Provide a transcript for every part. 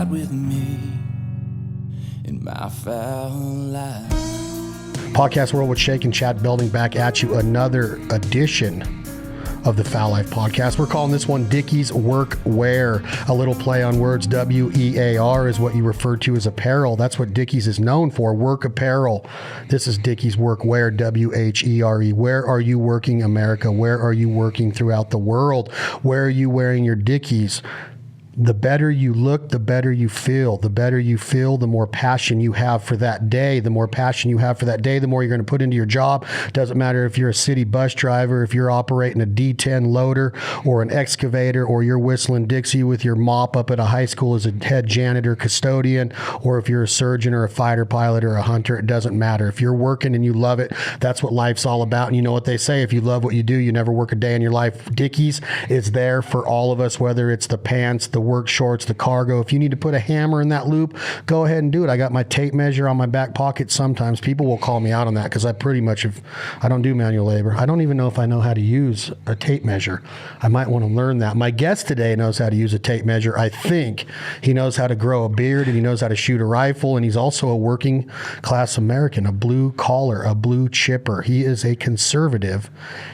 ride with me in my foul life. Podcast World with Shake and Chad Belding back at you. Another edition of the Fowl Life podcast. We're calling this one Dickies Workwear. A little play on words. W-E-A-R is what you refer to as apparel. That's what Dickies is known for, work apparel. This is Dickies Workwear, W-H-E-R-E. Where are you working, America? Where are you working throughout the world? Where are you wearing your Dickies? The better you look, the better you feel. The better you feel, the more passion you have for that day. The more passion you have for that day, the more you're going to put into your job. Doesn't matter if you're a city bus driver, if you're operating a D10 loader or an excavator, or you're whistling Dixie with your mop up at a high school as a head janitor, custodian, or if you're a surgeon or a fighter pilot or a hunter. It doesn't matter. If you're working and you love it, that's what life's all about. And you know what they say, if you love what you do, you never work a day in your life. Dickies is there for all of us, whether it's the pants, the work shorts, the cargo. If you need to put a hammer in that loop, go ahead and do it. I got my tape measure on my back pocket. Sometimes people will call me out on that because I pretty much I don't do manual labor. I don't even know if I know how to use a tape measure. I might want to learn that. My guest today knows how to use a tape measure. I think he knows how to grow a beard, and he knows how to shoot a rifle, and he's also a working class American, a blue collar, a blue chipper. He is a conservative.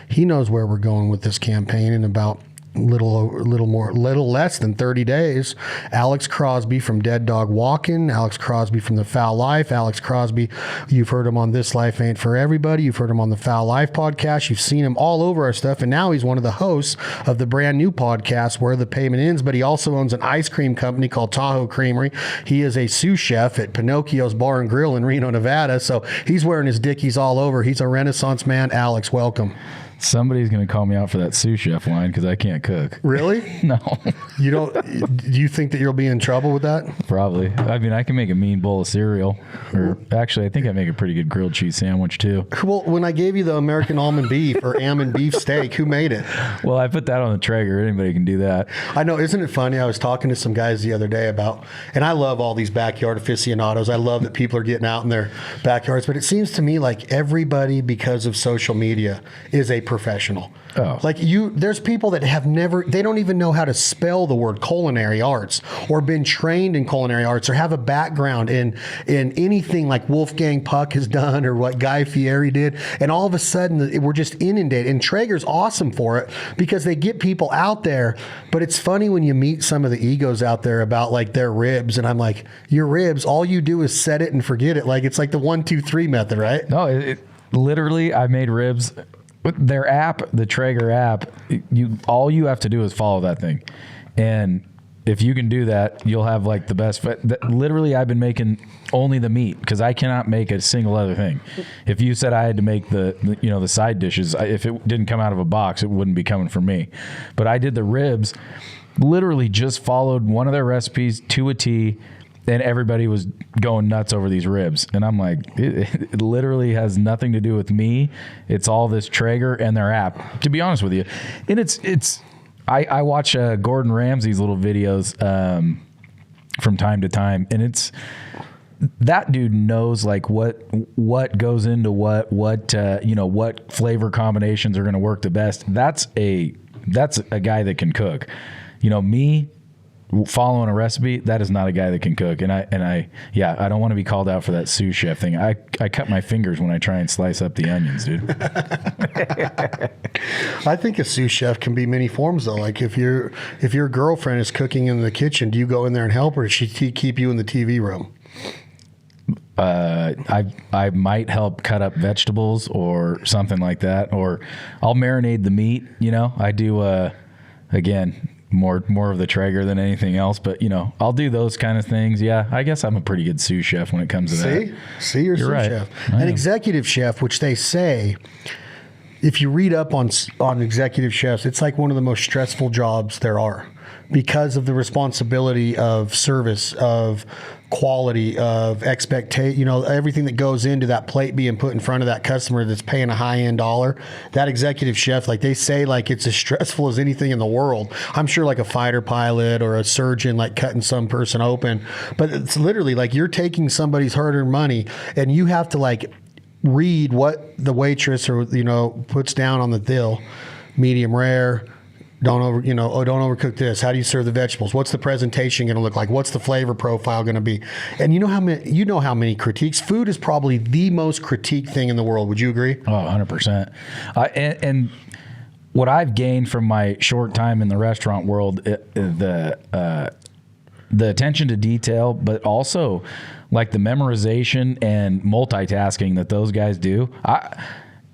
He knows where we're going with this campaign in about little less than 30 days. Alex Crosby from Dead Dog Walkin', Alex Crosby from the Fowl Life. Alex Crosby, you've heard him on This Life Ain't For Everybody. You've heard him on the Fowl Life podcast. You've seen him all over our stuff, and now he's one of the hosts of the brand new podcast, Where The Pavement Ends, but he also owns an ice cream company called Tahoe Creamery. He is a sous-chef at Pinocchio's Bar and Grill in Reno, Nevada, so he's wearing his Dickies all over. He's a Renaissance man. Alex, welcome. Somebody's going to call me out for that sous chef line because I can't cook. Really? No. You don't? Do you think that you'll be in trouble with that? Probably. I mean, I can make a mean bowl of cereal. Or actually, I think I make a pretty good grilled cheese sandwich too. Well, when I gave you the American almond beef or almond beef steak, who made it? Well, I put that on the Traeger. Anybody can do that. I know. Isn't it funny? I was talking to some guys the other day about, and I love all these backyard aficionados. I love that people are getting out in their backyards, but it seems to me like everybody, because of social media, is a professional. Oh. Like there's people that they don't even know how to spell the word culinary arts, or been trained in culinary arts, or have a background in anything like Wolfgang Puck has done or what Guy Fieri did. And all of a sudden we're just inundated. And Traeger's awesome for it because they get people out there. But it's funny when you meet some of the egos out there about like their ribs. And I'm like, your ribs, all you do is set it and forget it. Like it's like the 1, 2, 3 method, right? No, literally I made ribs. With their app, the Traeger app, all you have to do is follow that thing. And if you can do that, you'll have like the best. Literally, I've been making only the meat because I cannot make a single other thing. If you said I had to make the side dishes, if it didn't come out of a box, it wouldn't be coming from me. But I did the ribs, literally just followed one of their recipes to a T. And everybody was going nuts over these ribs. And I'm like, it literally has nothing to do with me. It's all this Traeger and their app, to be honest with you. And I watch Gordon Ramsay's little videos from time to time. And that dude knows like what goes into what flavor combinations are going to work the best. That's a guy that can cook. Me, following a recipe, that is not a guy that can cook. And I don't want to be called out for that sous chef thing. I cut my fingers when I try and slice up the onions, dude. I think a sous chef can be many forms though. Like if your girlfriend is cooking in the kitchen, do you go in there and help, or does she keep you in the TV room? I might help cut up vegetables or something like that, or I'll marinate the meat. I do again, more of the Traeger than anything else, but I'll do those kind of things. Yeah, I guess I'm a pretty good sous chef when it comes to that. See, you're sous right. chef. An executive chef, which they say, if you read up on executive chefs, it's like one of the most stressful jobs there are because of the responsibility of service, of quality, of expectation, everything that goes into that plate being put in front of that customer that's paying a high-end dollar. That executive chef, like they say, like it's as stressful as anything in the world. I'm sure like a fighter pilot or a surgeon, like cutting some person open, but it's literally like you're taking somebody's hard-earned money and you have to like read what the waitress or puts down on the till, medium rare, Don't overcook this. How do you serve the vegetables? What's the presentation going to look like? What's the flavor profile going to be? And you know how many critiques. Food is probably the most critiqued thing in the world. Would you agree? Oh, 100%. And what I've gained from my short time in the restaurant world, the attention to detail, but also like the memorization and multitasking that those guys do.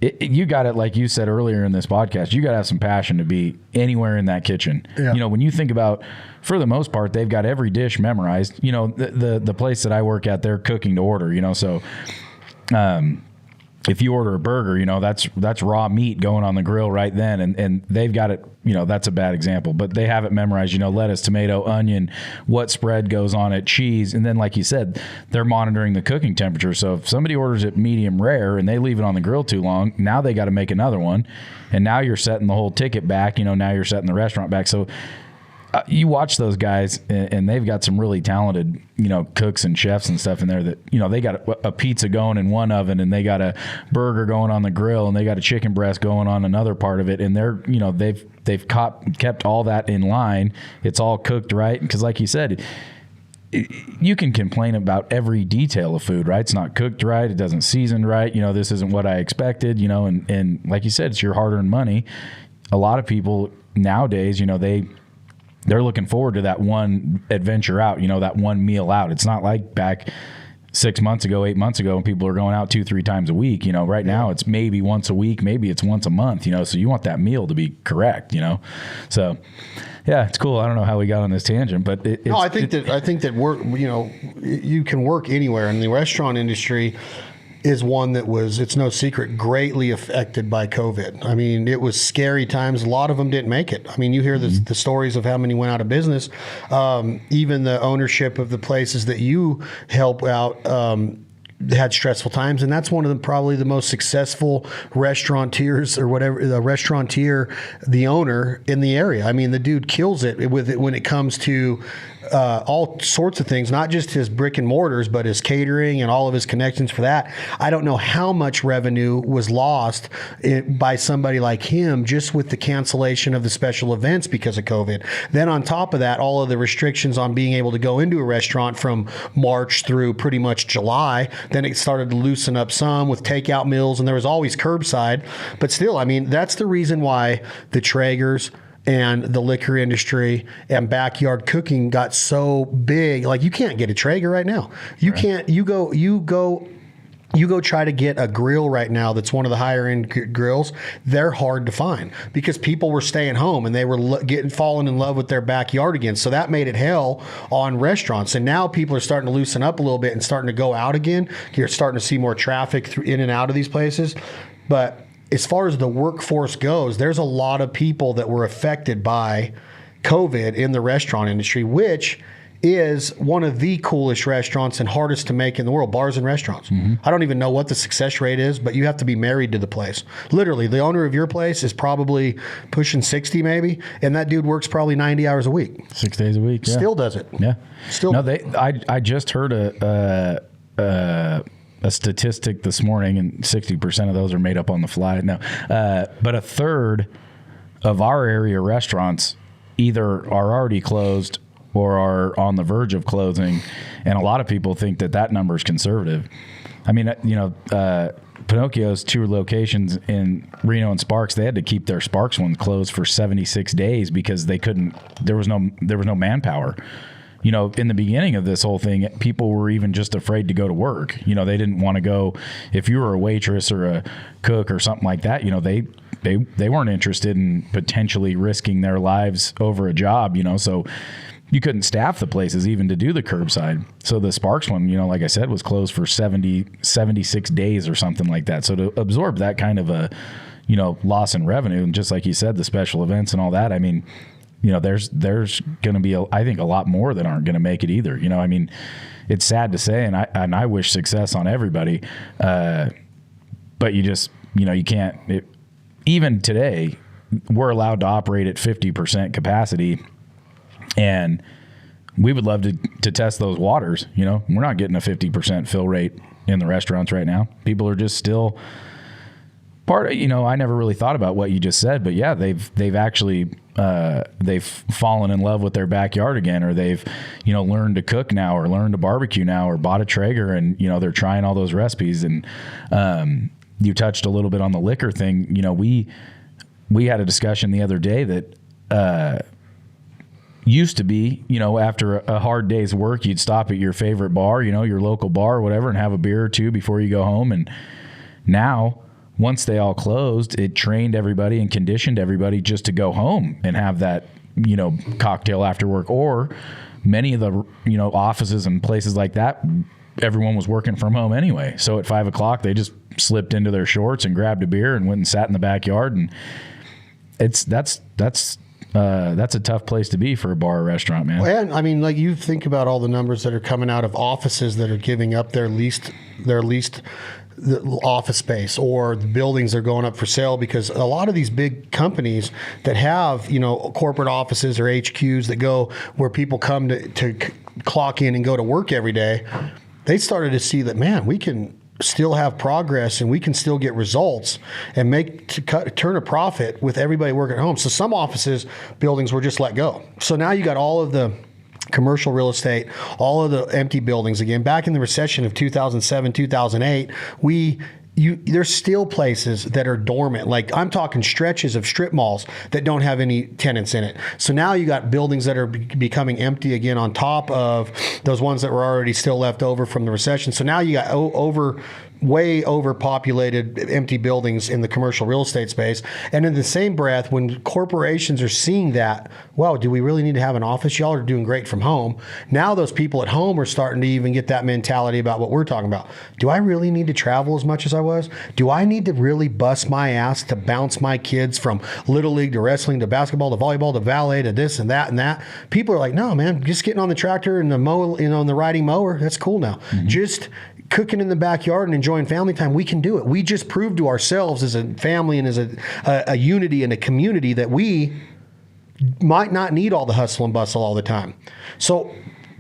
You got it, like you said earlier in this podcast, you got to have some passion to be anywhere in that kitchen. Yeah. You know, when you think about, for the most part, they've got every dish memorized. You know, the place that I work at, they're cooking to order, you know, so if you order a burger, you know, that's raw meat going on the grill right then. And they've got it, you know, that's a bad example, but they have it memorized, you know, lettuce, tomato, onion, what spread goes on it, cheese. And then, like you said, they're monitoring the cooking temperature. So if somebody orders it medium rare and they leave it on the grill too long, now they got to make another one. And now you're setting the whole ticket back, you know, now you're setting the restaurant back. So you watch those guys, and they've got some really talented, you know, cooks and chefs and stuff in there that, you know, they got a pizza going in one oven, and they got a burger going on the grill, and they got a chicken breast going on another part of it, and they're, you know, they've kept all that in line. It's all cooked right, because like you said, you can complain about every detail of food, right? It's not cooked right, it doesn't season right, you know, this isn't what I expected, you know, and like you said, it's your hard-earned money. A lot of people nowadays, you know, they're looking forward to that one adventure out, you know, that one meal out. It's not like back 6 months ago, 8 months ago, when people are going out 2-3 times a week. You know, right now it's maybe once a week, maybe it's once a month, you know, so you want that meal to be correct, you know. So yeah, it's cool. I don't know how we got on this tangent, but I think that work, you know, you can work anywhere, and the restaurant industry is one that was, it's no secret, greatly affected by COVID. I mean, it was scary times. A lot of them didn't make it. I mean, you hear the stories of how many went out of business. Even the ownership of the places that you help out had stressful times, and that's one of probably the most successful restaurateurs or whatever, the restaurateur, the owner in the area. I mean, the dude kills it with it when it comes to all sorts of things, not just his brick and mortars, but his catering and all of his connections for that. I don't know how much revenue was lost by somebody like him just with the cancellation of the special events because of COVID. Then on top of that, all of the restrictions on being able to go into a restaurant from March through pretty much July. Then it started to loosen up some with takeout meals, and there was always curbside. But still, I mean, that's the reason why the Traegers and the liquor industry and backyard cooking got so big. Like, you can't get a Traeger right now. You can't. You go try to get a grill right now that's one of the higher end grills. They're hard to find because people were staying home and they were falling in love with their backyard again. So that made it hell on restaurants. And now people are starting to loosen up a little bit and starting to go out again. You're starting to see more traffic in and out of these places. But as far as the workforce goes, there's a lot of people that were affected by COVID in the restaurant industry, which is one of the coolest restaurants and hardest to make in the world, bars and restaurants. Mm-hmm. I don't even know what the success rate is, but you have to be married to the place. Literally, the owner of your place is probably pushing 60 maybe, and that dude works probably 90 hours a week. 6 days a week, yeah. Still does it. Yeah. Still. No, I just heard a statistic this morning, and 60% of those are made up on the fly. No, but a third of our area restaurants either are already closed or are on the verge of closing, and a lot of people think that number is conservative. I mean, you know, Pinocchio's 2 locations in Reno and Sparks, they had to keep their Sparks one closed for 76 days because they couldn't. There was no manpower. You know, in the beginning of this whole thing, people were even just afraid to go to work. You know, they didn't want to go. If you were a waitress or a cook or something like that, you know, they weren't interested in potentially risking their lives over a job, you know, so you couldn't staff the places even to do the curbside. So the Sparks one, you know, like I said, was closed for 76 days or something like that. So to absorb that kind of a, you know, loss in revenue, and just like you said, the special events and all that, I mean, you know, there's going to be, I think, a lot more that aren't going to make it either. You know, I mean, it's sad to say, and I wish success on everybody, but you just, you know, you can't. Even today, we're allowed to operate at 50% capacity, and we would love to test those waters. You know, we're not getting a 50% fill rate in the restaurants right now. People are just still part, I never really thought about what you just said, but yeah, they've actually they've fallen in love with their backyard again, or they've learned to cook now, or learned to barbecue now, or bought a Traeger, and they're trying all those recipes. And you touched a little bit on the liquor thing. We had a discussion the other day that used to be, after a hard day's work, you'd stop at your favorite bar, your local bar or whatever, and have a beer or two before you go home. And now, once they all closed, it trained everybody and conditioned everybody just to go home and have that, cocktail after work. Or many of the, offices and places like that, everyone was working from home anyway. So at 5 o'clock, they just slipped into their shorts and grabbed a beer and went and sat in the backyard. And that's a tough place to be for a bar or restaurant, man. And I mean, like, you think about all the numbers that are coming out of offices that are giving up their leased office space, or the buildings are going up for sale, because a lot of these big companies that have, corporate offices or HQs that go where people come to clock in and go to work every day, they started to see that, man, we can still have progress and we can still get results and turn a profit with everybody working at home. So some buildings were just let go. So now you got all of the commercial real estate, all of the empty buildings again. Back in the recession of 2007, 2008, there's still places that are dormant. Like, I'm talking stretches of strip malls that don't have any tenants in it. So now you got buildings that are becoming empty again on top of those ones that were already still left over from the recession. So now you got way overpopulated empty buildings in the commercial real estate space. And in the same breath, when corporations are seeing that, wow, do we really need to have an office? Y'all are doing great from home. Now those people at home are starting to even get that mentality about what we're talking about. Do I really need to travel as much as I was? Do I need to really bust my ass to bounce my kids from little league to wrestling to basketball to volleyball to ballet to this and that and that? People are like, no, man, just getting on the tractor and the mow, and the riding mower, that's cool now. Mm-hmm. Just cooking in the backyard and enjoying family time, we can do it. We just proved to ourselves as a family and as a unity and a community that we might not need all the hustle and bustle all the time. So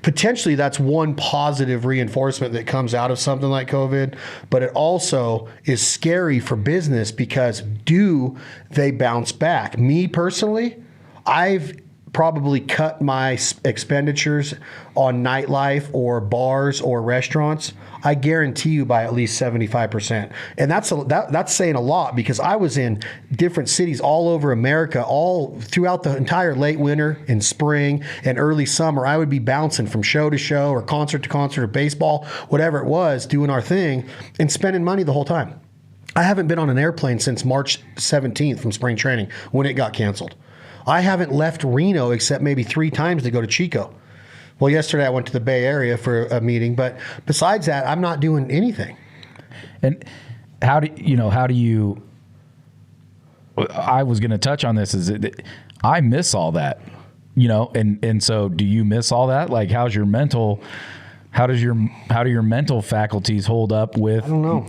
potentially that's one positive reinforcement that comes out of something like COVID, but it also is scary for business, because do they bounce back? Me personally, I've probably cut my expenditures on nightlife or bars or restaurants, I guarantee you, by at least 75%. And that's saying a lot, because I was in different cities all over America, all throughout the entire late winter and spring and early summer. I would be bouncing from show to show or concert to concert or baseball, whatever it was, doing our thing and spending money the whole time. I haven't been on an airplane since March 17th from spring training when it got canceled. I haven't left Reno except maybe 3 times to go to Chico. Well, yesterday I went to the Bay Area for a meeting, but besides that, I'm not doing anything. And how do you, I was going to touch on this, I miss all that, and so do you miss all that? Like, how do your mental faculties hold up with, I don't know.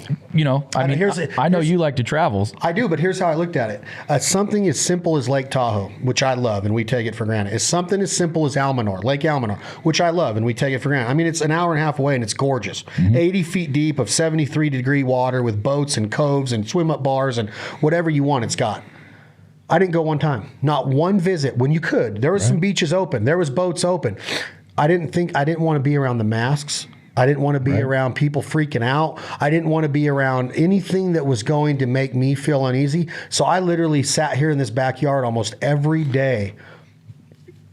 I know you like to travel. I do, but here's how I looked at it. Something as simple as Lake Tahoe, which I love and we take it for granted, is something as simple as Lake Almanor, which I love and we take it for granted. I mean, it's an hour and a half away and it's gorgeous. Mm-hmm. 80 feet deep of 73-degree water with boats and coves and swim-up bars and whatever you want it's got. I didn't go one time. Not one visit when you could. There was some beaches open. There was boats open. I didn't want to be around the masks. I didn't want to be around people freaking out. I didn't want to be around anything that was going to make me feel uneasy. So I literally sat here in this backyard almost every day.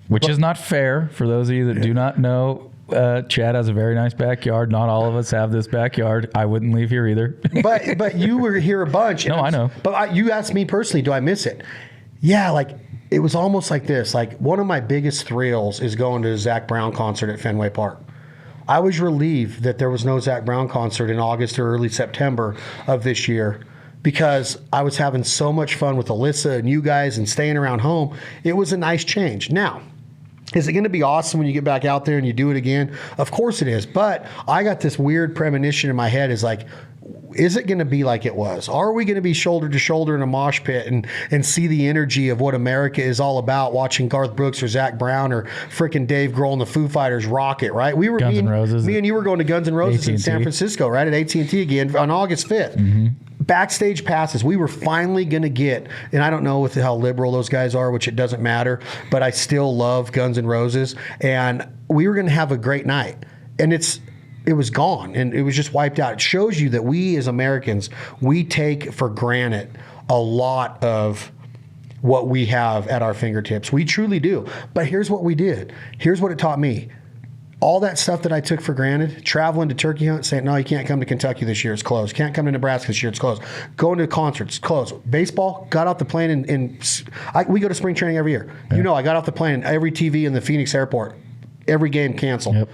Which is not fair for those of you that do not know. Chad has a very nice backyard. Not all of us have this backyard. I wouldn't leave here either. but you were here a bunch. No, I know. But you asked me personally, do I miss it? Yeah, it was almost like this. Like, one of my biggest thrills is going to a Zac Brown concert at Fenway Park. I was relieved that there was no Zac Brown concert in August or early September of this year, because I was having so much fun with Alyssa and you guys and staying around home. It was a nice change. Now, is it going to be awesome when you get back out there and you do it again? Of course it is. But I got this weird premonition in my head, is like, is it going to be like it was? Are we going to be shoulder to shoulder in a mosh pit and see the energy of what America is all about, watching Garth Brooks or Zach Brown or freaking Dave Grohl and the Foo Fighters rock it, right? We were Guns N' Roses. Me and you were going to Guns N' Roses in AT&T. San Francisco, right, at AT&T again on August 5th. Backstage passes. We were finally going to get, and I don't know with how liberal those guys are, which it doesn't matter, but I still love Guns N' Roses, and we were going to have a great night. And it was gone, and it was just wiped out. It shows you that we as Americans, we take for granted a lot of what we have at our fingertips. We truly do. But here's what we did. Here's what it taught me. All that stuff that I took for granted, traveling to turkey hunt, saying, no, you can't come to Kentucky this year, it's closed. Can't come to Nebraska this year, it's closed. Going to concerts, closed. Baseball, got off the plane, and we go to spring training every year. Yeah. You know, I got off the plane, and every TV in the Phoenix airport, every game canceled. Yep.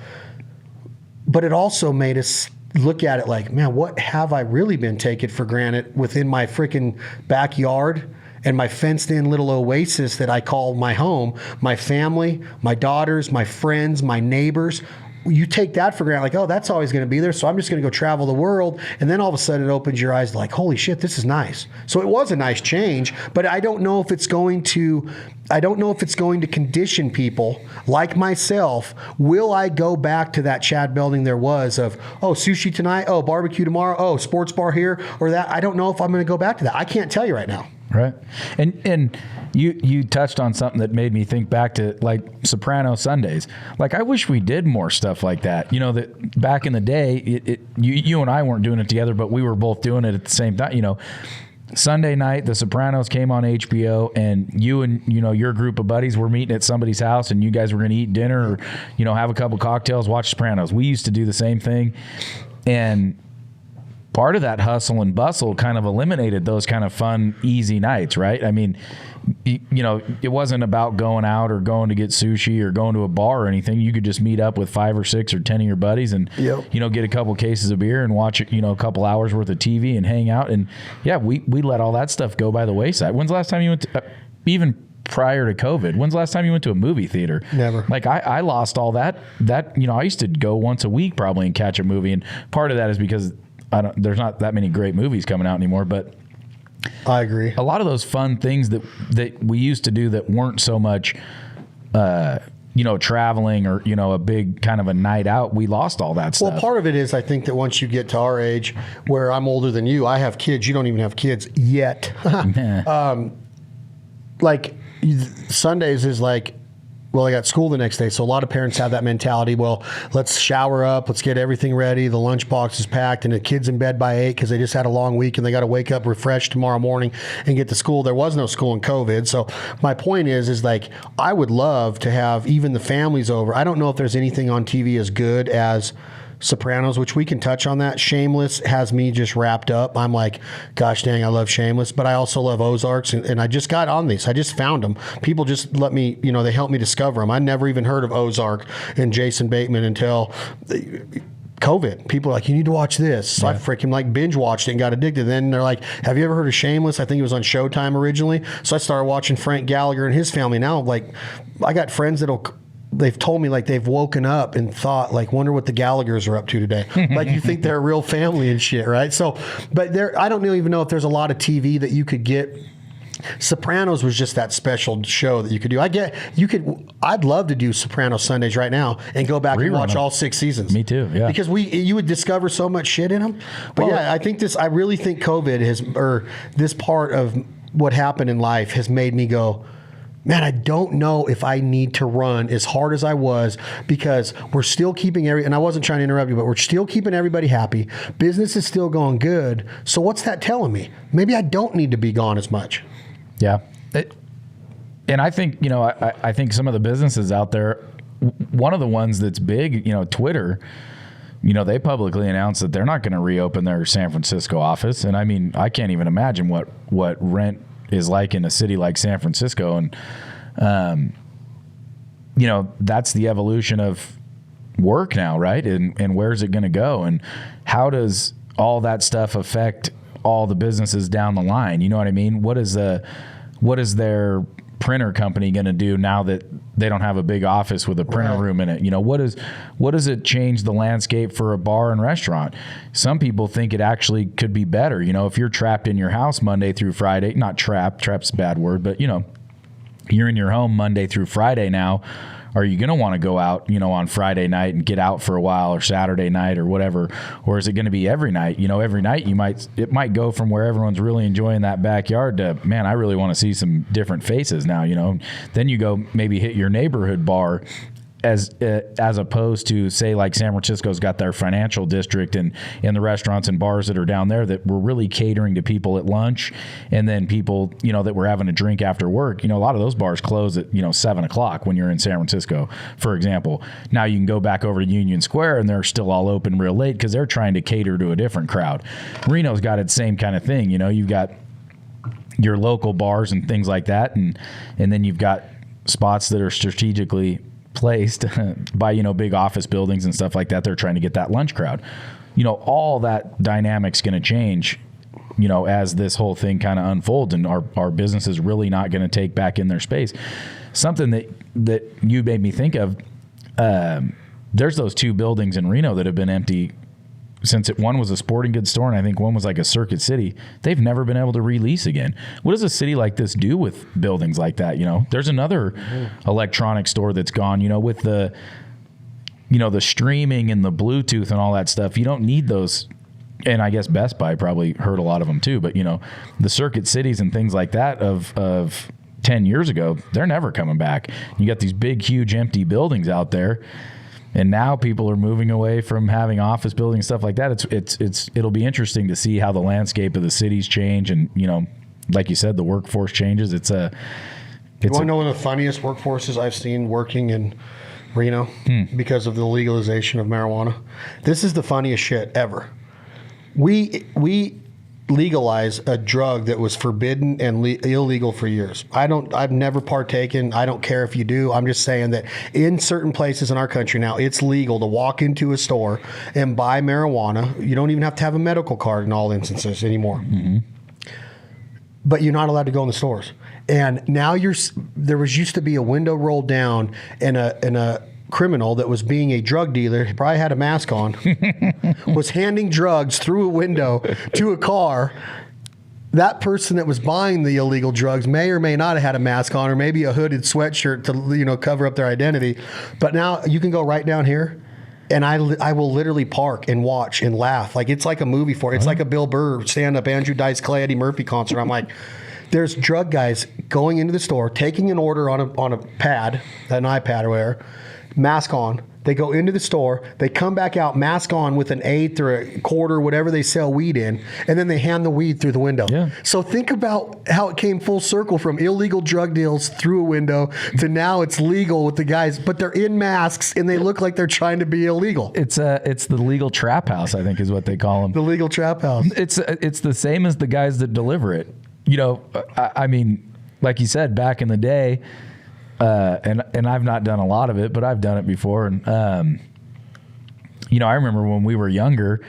But it also made us look at it like, man, what have I really been taking for granted within my freaking backyard and my fenced-in little oasis that I call my home, my family, my daughters, my friends, my neighbors. You take that for granted, like, oh, that's always going to be there, so I'm just going to go travel the world. And then all of a sudden it opens your eyes like, holy shit, this is nice. So it was a nice change, but I don't know if it's going to condition people like myself. Will I go back to that Chad Belding there was of, oh, sushi tonight, oh, barbecue tomorrow, oh, sports bar here or that? I don't know if I'm going to go back to that. I can't tell you right now. Right. And you touched on something that made me think back to like Soprano Sundays. Like, I wish we did more stuff like that. You know, that back in the day, you and I weren't doing it together, but we were both doing it at the same time. You know, Sunday night, The Sopranos came on HBO, and you and, you know, your group of buddies were meeting at somebody's house, and you guys were going to eat dinner or, you know, have a couple cocktails, watch Sopranos. We used to do the same thing. And part of that hustle and bustle kind of eliminated those kind of fun, easy nights, right? I mean, you know, it wasn't about going out or going to get sushi or going to a bar or anything. You could just meet up with 5 or 6 or 10 of your buddies and, you know, get a couple cases of beer and watch, you know, a couple hours worth of TV and hang out. And yeah, we let all that stuff go by the wayside. When's the last time you went to, even prior to COVID, when's the last time you went to a movie theater? Never. Like I lost all that, you know, I used to go once a week probably and catch a movie. And part of that is because there's not that many great movies coming out anymore, but I agree. A lot of those fun things that we used to do that weren't so much, you know, traveling or, you know, a big kind of a night out, we lost all that stuff. Well, part of it is I think that once you get to our age, where I'm older than you, I have kids. You don't even have kids yet. Like Sundays is like, well, I got school the next day. So a lot of parents have that mentality. Well, let's shower up. Let's get everything ready. The lunchbox is packed and the kid's in bed by 8 because they just had a long week and they got to wake up refreshed tomorrow morning and get to school. There was no school in COVID. So my point is like, I would love to have even the families over. I don't know if there's anything on TV as good as Sopranos, which we can touch on that. Shameless has me just wrapped up. I'm like, gosh dang, I love Shameless, but I also love Ozarks, and I just got on these. I just found them. People just let me, you know, they helped me discover them. I never even heard of Ozark and Jason Bateman until COVID. People are like, you need to watch this. So I freaking like binge watched it and got addicted. Then they're like, have you ever heard of Shameless? I think it was on Showtime originally. So I started watching Frank Gallagher and his family. Now, like, I got friends they've told me like they've woken up and thought like, wonder what the Gallaghers are up to today. Like, you think they're a real family and shit, right? So, but I don't even know if there's a lot of TV that you could get. Sopranos was just that special show that you could do. I'd love to do Sopranos Sundays right now and go back and watch all 6 seasons. Me too, yeah. Because you would discover so much shit in them. But yeah, I really think COVID or this part of what happened in life has made me go, man, I don't know if I need to run as hard as I was, because we're still keeping and I wasn't trying to interrupt you, but we're still keeping everybody happy. Business is still going good. So what's that telling me? Maybe I don't need to be gone as much. Yeah. And I think, you know, I think some of the businesses out there, one of the ones that's big, you know, Twitter, you know, they publicly announced that they're not going to reopen their San Francisco office. And I mean, I can't even imagine what rent is like in a city like San Francisco. And, you know, that's the evolution of work now, right? And where's it going to go? And how does all that stuff affect all the businesses down the line? You know what I mean? What is their printer company going to do now that they don't have a big office with a printer room in it. You know, what does it change the landscape for a bar and restaurant? Some people think it actually could be better. You know, if you're trapped in your house Monday through Friday, not trap's a bad word, but you know, you're in your home Monday through Friday now. Are you going to want to go out, you know, on Friday night and get out for a while, or Saturday night or whatever? Or is it going to be every night? You know, every night it might go from where everyone's really enjoying that backyard to, man, I really want to see some different faces now, you know. Then you go maybe hit your neighborhood bar, as opposed to, say, like San Francisco's got their financial district and the restaurants and bars that are down there that were really catering to people at lunch, and then people, you know, that were having a drink after work. You know, a lot of those bars close at, you know, 7 o'clock when you're in San Francisco, for example. Now you can go back over to Union Square and they're still all open real late because they're trying to cater to a different crowd. Reno's got its same kind of thing. You know, you've got your local bars and things like that, and then you've got spots that are strategically placed by, you know, big office buildings and stuff like that. They're trying to get that lunch crowd. You know, all that dynamic's going to change, you know, as this whole thing kind of unfolds, and our business is really not going to take back in their space. Something that you made me think of, there's those 2 buildings in Reno that have been empty since one was a sporting goods store and I think one was like a Circuit City. They've never been able to release again. What does a city like this do with buildings like that? You know, there's another electronic store that's gone, you know, with the, you know, the streaming and the Bluetooth and all that stuff. You don't need those. And I guess Best Buy probably hurt a lot of them too. But, you know, the Circuit Cities and things like that of 10 years ago, they're never coming back. You got these big, huge empty buildings out there. And now people are moving away from having office buildings and stuff like that. It'll be interesting to see how the landscape of the cities change, and, you know, like you said, the workforce changes. You want to know one of the funniest workforces I've seen working in Reno because of the legalization of marijuana? This is the funniest shit ever. We legalize a drug that was forbidden and illegal for years. I've never partaken. I don't care if you do. I'm just saying that in certain places in our country now, it's legal to walk into a store and buy marijuana. You don't even have to have a medical card in all instances anymore. Mm-hmm. But you're not allowed to go in the stores. And now there used to be a window rolled down and a criminal that was being a drug dealer, probably had a mask on, was handing drugs through a window to a car. That person that was buying the illegal drugs may or may not have had a mask on, or maybe a hooded sweatshirt to, you know, cover up their identity. But now you can go right down here, and I will literally park and watch and laugh. Like it's like a movie for it. It's like a Bill Burr stand-up, Andrew Dice Clay, Eddie Murphy concert. I'm like, there's drug guys going into the store, taking an order on a pad, an iPad or whatever, mask on. They go into the store, they come back out, mask on, with an eighth or a quarter, whatever they sell weed in, and then they hand the weed through the window. Yeah. So think about how it came full circle from illegal drug deals through a window to now it's legal with the guys, but they're in masks and they look like they're trying to be illegal. It's the legal trap house, I think is what they call them. The legal trap house. It's the same as the guys that deliver it. You know, I mean, like you said, back in the day, and I've not done a lot of it, but I've done it before. And, you know, I remember when we were younger,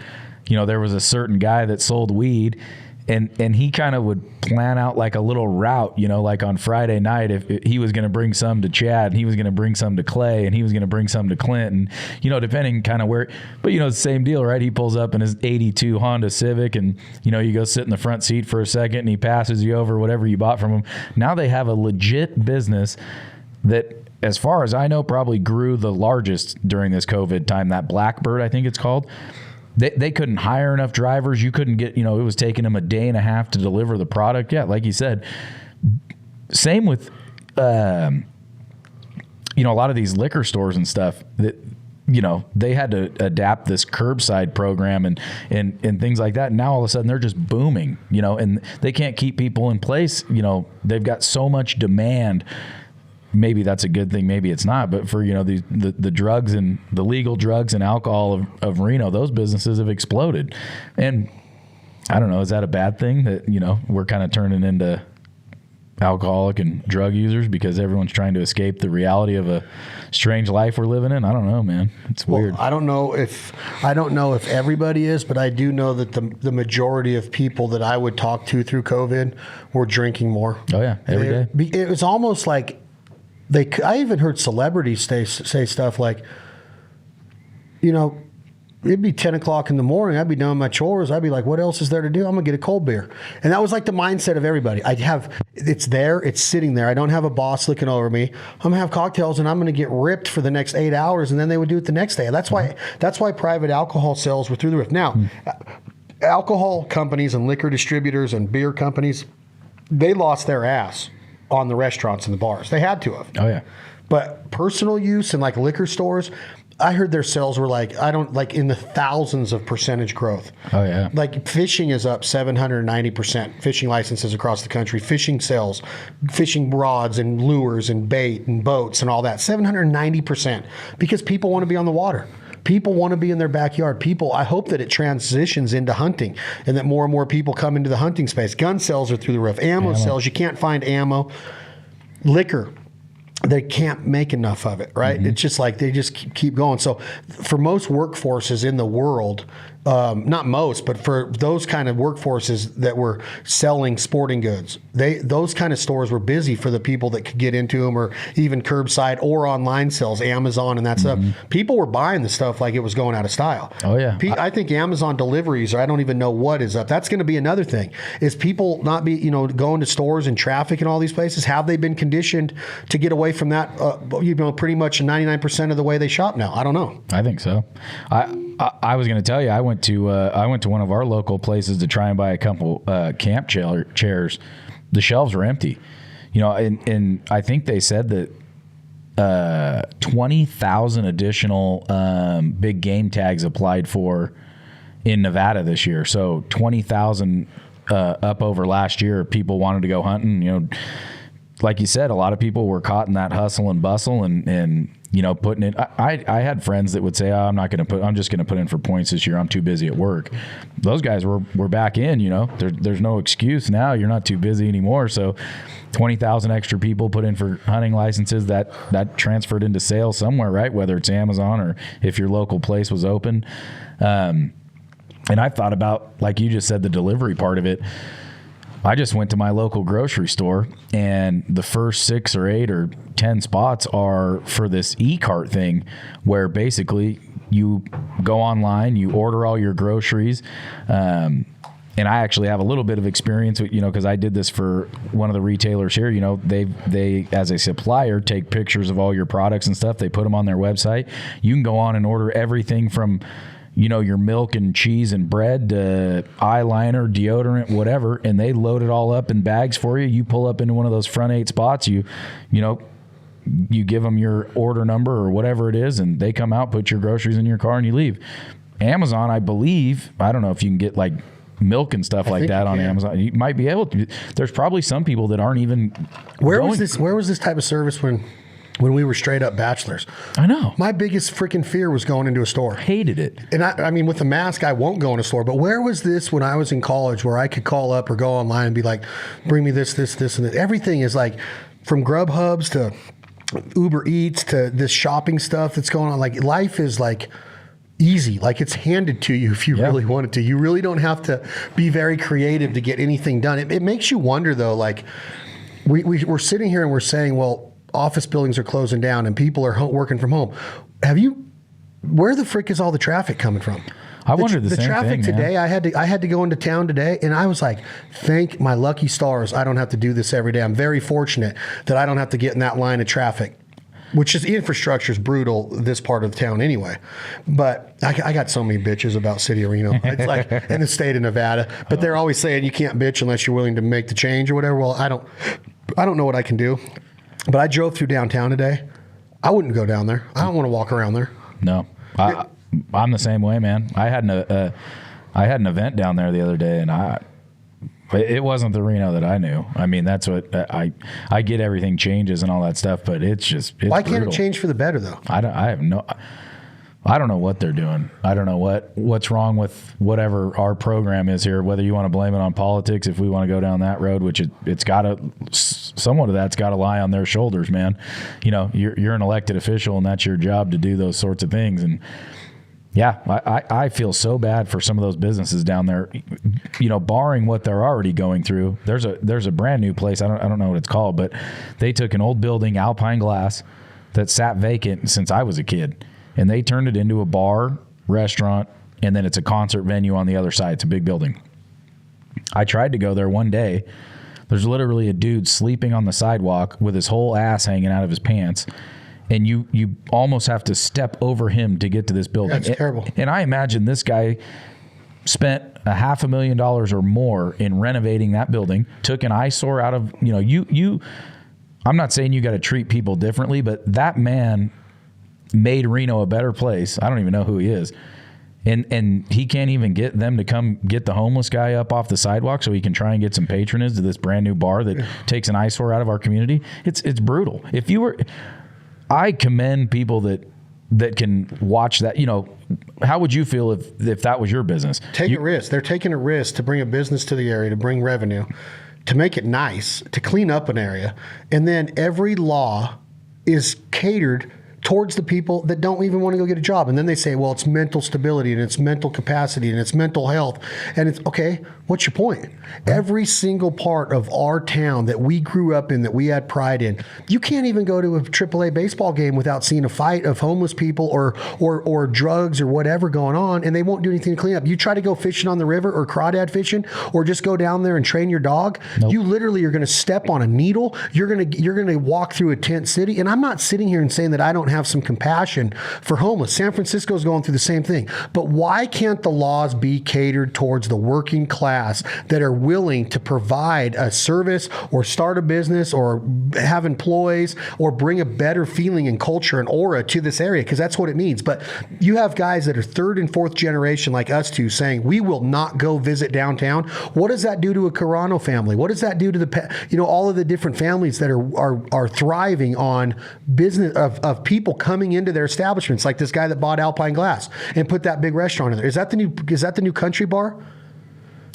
you know, there was a certain guy that sold weed, and he kind of would plan out like a little route, you know, like on Friday night, if he was going to bring some to Chad, and he was going to bring some to Clay, and he was going to bring some to Clint, and, you know, depending kind of where, but, you know, it's the same deal, right? He pulls up in his 82 Honda Civic, and, you know, you go sit in the front seat for a second, and he passes you over whatever you bought from him. Now they have a legit business that, as far as I know, probably grew the largest during this COVID time, that Blackbird, I think it's called. They couldn't hire enough drivers. You couldn't get, you know, it was taking them a day and a half to deliver the product. Yeah, like you said. Same with, you know, a lot of these liquor stores and stuff that, you know, they had to adapt this curbside program and things like that. And now all of a sudden they're just booming, you know, and they can't keep people in place. You know, they've got so much demand. Maybe that's a good thing, maybe it's not, but for, you know, the drugs and the legal drugs and alcohol of Reno, those businesses have exploded. And I don't know, is that a bad thing that, you know, we're kind of turning into alcoholic and drug users because everyone's trying to escape the reality of a strange life we're living in? I don't know, man. It's weird. Well, I don't know if everybody is, but I do know that the majority of people that I would talk to through COVID were drinking more. Oh yeah, every day. It was almost like I even heard celebrities say stuff like, you know, it'd be 10 o'clock in the morning. I'd be doing my chores. I'd be like, what else is there to do? I'm going to get a cold beer. And that was like the mindset of everybody. It's there. It's sitting there. I don't have a boss looking over me. I'm going to have cocktails and I'm going to get ripped for the next 8 hours. And then they would do it the next day. That's why private alcohol sales were through the roof. Now, alcohol companies and liquor distributors and beer companies, they lost their ass on the restaurants and the bars. They had to have. Oh, yeah. But personal use and like liquor stores, I heard their sales were in the thousands of percentage growth. Oh, yeah. Like fishing is up 790%. Fishing licenses across the country, fishing sales, fishing rods and lures and bait and boats and all that. 790% because people want to be on the water. People want to be in their backyard. I hope that it transitions into hunting and that more and more people come into the hunting space. Gun sales are through the roof. Ammo sales, you can't find ammo. Liquor, they can't make enough of it, right? It's just like they just keep going. So for most workforces in the world, not most, but for those kind of workforces that were selling sporting goods, those kind of stores were busy for the people that could get into them, or even curbside or online sales, Amazon and that stuff. People were buying the stuff like it was going out of style. Oh, yeah. I think Amazon deliveries, or I don't even know what is up. That's going to be another thing. Is people not be, going to stores and traffic and all these places? Have they been conditioned to get away from that? Pretty much 99% of the way they shop now. I don't know. I think so. I was going to tell you, I went to one of our local places to try and buy a couple camp chairs. The shelves were empty, and I think they said that 20,000 additional big game tags applied for in Nevada this year. So 20,000 up over last year. People wanted to go hunting. Like you said, a lot of people were caught in that hustle and bustle and putting it. I had friends that would say, I'm just going to put in for points this year. I'm too busy at work. Those guys were back in, there's no excuse now. You're not too busy anymore. So 20,000 extra people put in for hunting licenses that transferred into sales somewhere, right? Whether it's Amazon or if your local place was open. And I thought about, like you just said, the delivery part of it. I just went to my local grocery store, and the first 6 or 8 or 10 spots are for this e-cart thing, where basically you go online, you order all your groceries, and I actually have a little bit of experience with, because I did this for one of the retailers here. They as a supplier take pictures of all your products and stuff. They put them on their website. You can go on and order everything from your milk and cheese and bread, eyeliner, deodorant, whatever, and they load it all up in bags for you. You pull up into one of those front 8 spots, you give them your order number or whatever it is, and they come out, put your groceries in your car, and you leave. Amazon, I believe, I don't know if you can get like milk and stuff like that on Amazon. You might be able to. There's probably some people that aren't even. Where was this type of service when we were straight up bachelors? I know. My biggest freaking fear was going into a store. Hated it. And I mean, with the mask, I won't go in a store. But where was this when I was in college, where I could call up or go online and be like, bring me this, and this. Everything is like, from Grubhubs to Uber Eats to this shopping stuff that's going on. Like, life is like easy. Like, it's handed to you if you really want it to. You really don't have to be very creative to get anything done. It makes you wonder, though, like, we're sitting here and we're saying, well, office buildings are closing down and people are working from home. Where the frick is all the traffic coming from? I wondered the same thing. The traffic today, man. I had to go into town today, and I was like, thank my lucky stars I don't have to do this every day. I'm very fortunate that I don't have to get in that line of traffic, which is, infrastructure is brutal this part of the town anyway. But I got so many bitches about City of Reno. It's like in the state of Nevada, but they're always saying you can't bitch unless you're willing to make the change or whatever. Well, I don't know what I can do. But I drove through downtown today. I wouldn't go down there. I don't want to walk around there. No, I'm the same way, man. I had an event down there the other day, and it wasn't the Reno that I knew. I mean, that's what I get. Everything changes and all that stuff, but it's why can't brutal. it change for the better though? I don't know what they're doing. I don't know what's wrong with whatever our program is here, whether you want to blame it on politics, if we want to go down that road, which it's got to, somewhat of that's got to lie on their shoulders, man. You're an elected official and that's your job to do those sorts of things. And Yeah, I feel so bad for some of those businesses down there. You know, barring what they're already going through. There's a brand new place. I don't know what it's called, but they took an old building, Alpine Glass, that sat vacant since I was a kid, and they turned it into a bar, restaurant, and then it's a concert venue on the other side. It's a big building. I tried to go there one day. There's literally a dude sleeping on the sidewalk with his whole ass hanging out of his pants. And you almost have to step over him to get to this building. That's terrible. And I imagine this guy spent $500,000 or more in renovating that building, took an eyesore out of, you know, I'm not saying you got to treat people differently, but that man made Reno a better place. I don't even know who he is. And he can't even get them to come get the homeless guy up off the sidewalk so he can try and get some patronage to this brand new bar that takes an eyesore out of our community. It's brutal. I commend people that can watch that. You know, how would you feel if that was your business? Take a risk. They're taking a risk to bring a business to the area, to bring revenue, to make it nice, to clean up an area. And then every law is catered towards the people that don't even want to go get a job. And then they say, well, it's mental stability and it's mental capacity and it's mental health. And it's, okay, what's your point? Every single part of our town that we grew up in, that we had pride in, you can't even go to a AAA baseball game without seeing a fight of homeless people or drugs or whatever going on, and they won't do anything to clean up. You try to go fishing on the river or crawdad fishing or just go down there and train your dog, you literally are going to step on a needle. You're going to walk through a tent city. And I'm not sitting here and saying that I don't have some compassion for homeless. San Francisco's going through the same thing. But why can't the laws be catered towards the working class that are willing to provide a service or start a business or have employees or bring a better feeling and culture and aura to this area? Because that's what it needs. But you have guys that are third and fourth generation like us two saying, we will not go visit downtown. What does that do to a Carano family? What does that do to all of the different families that are thriving on business of people coming into their establishments, like this guy that bought Alpine Glass and put that big restaurant in there? Is that the new country bar?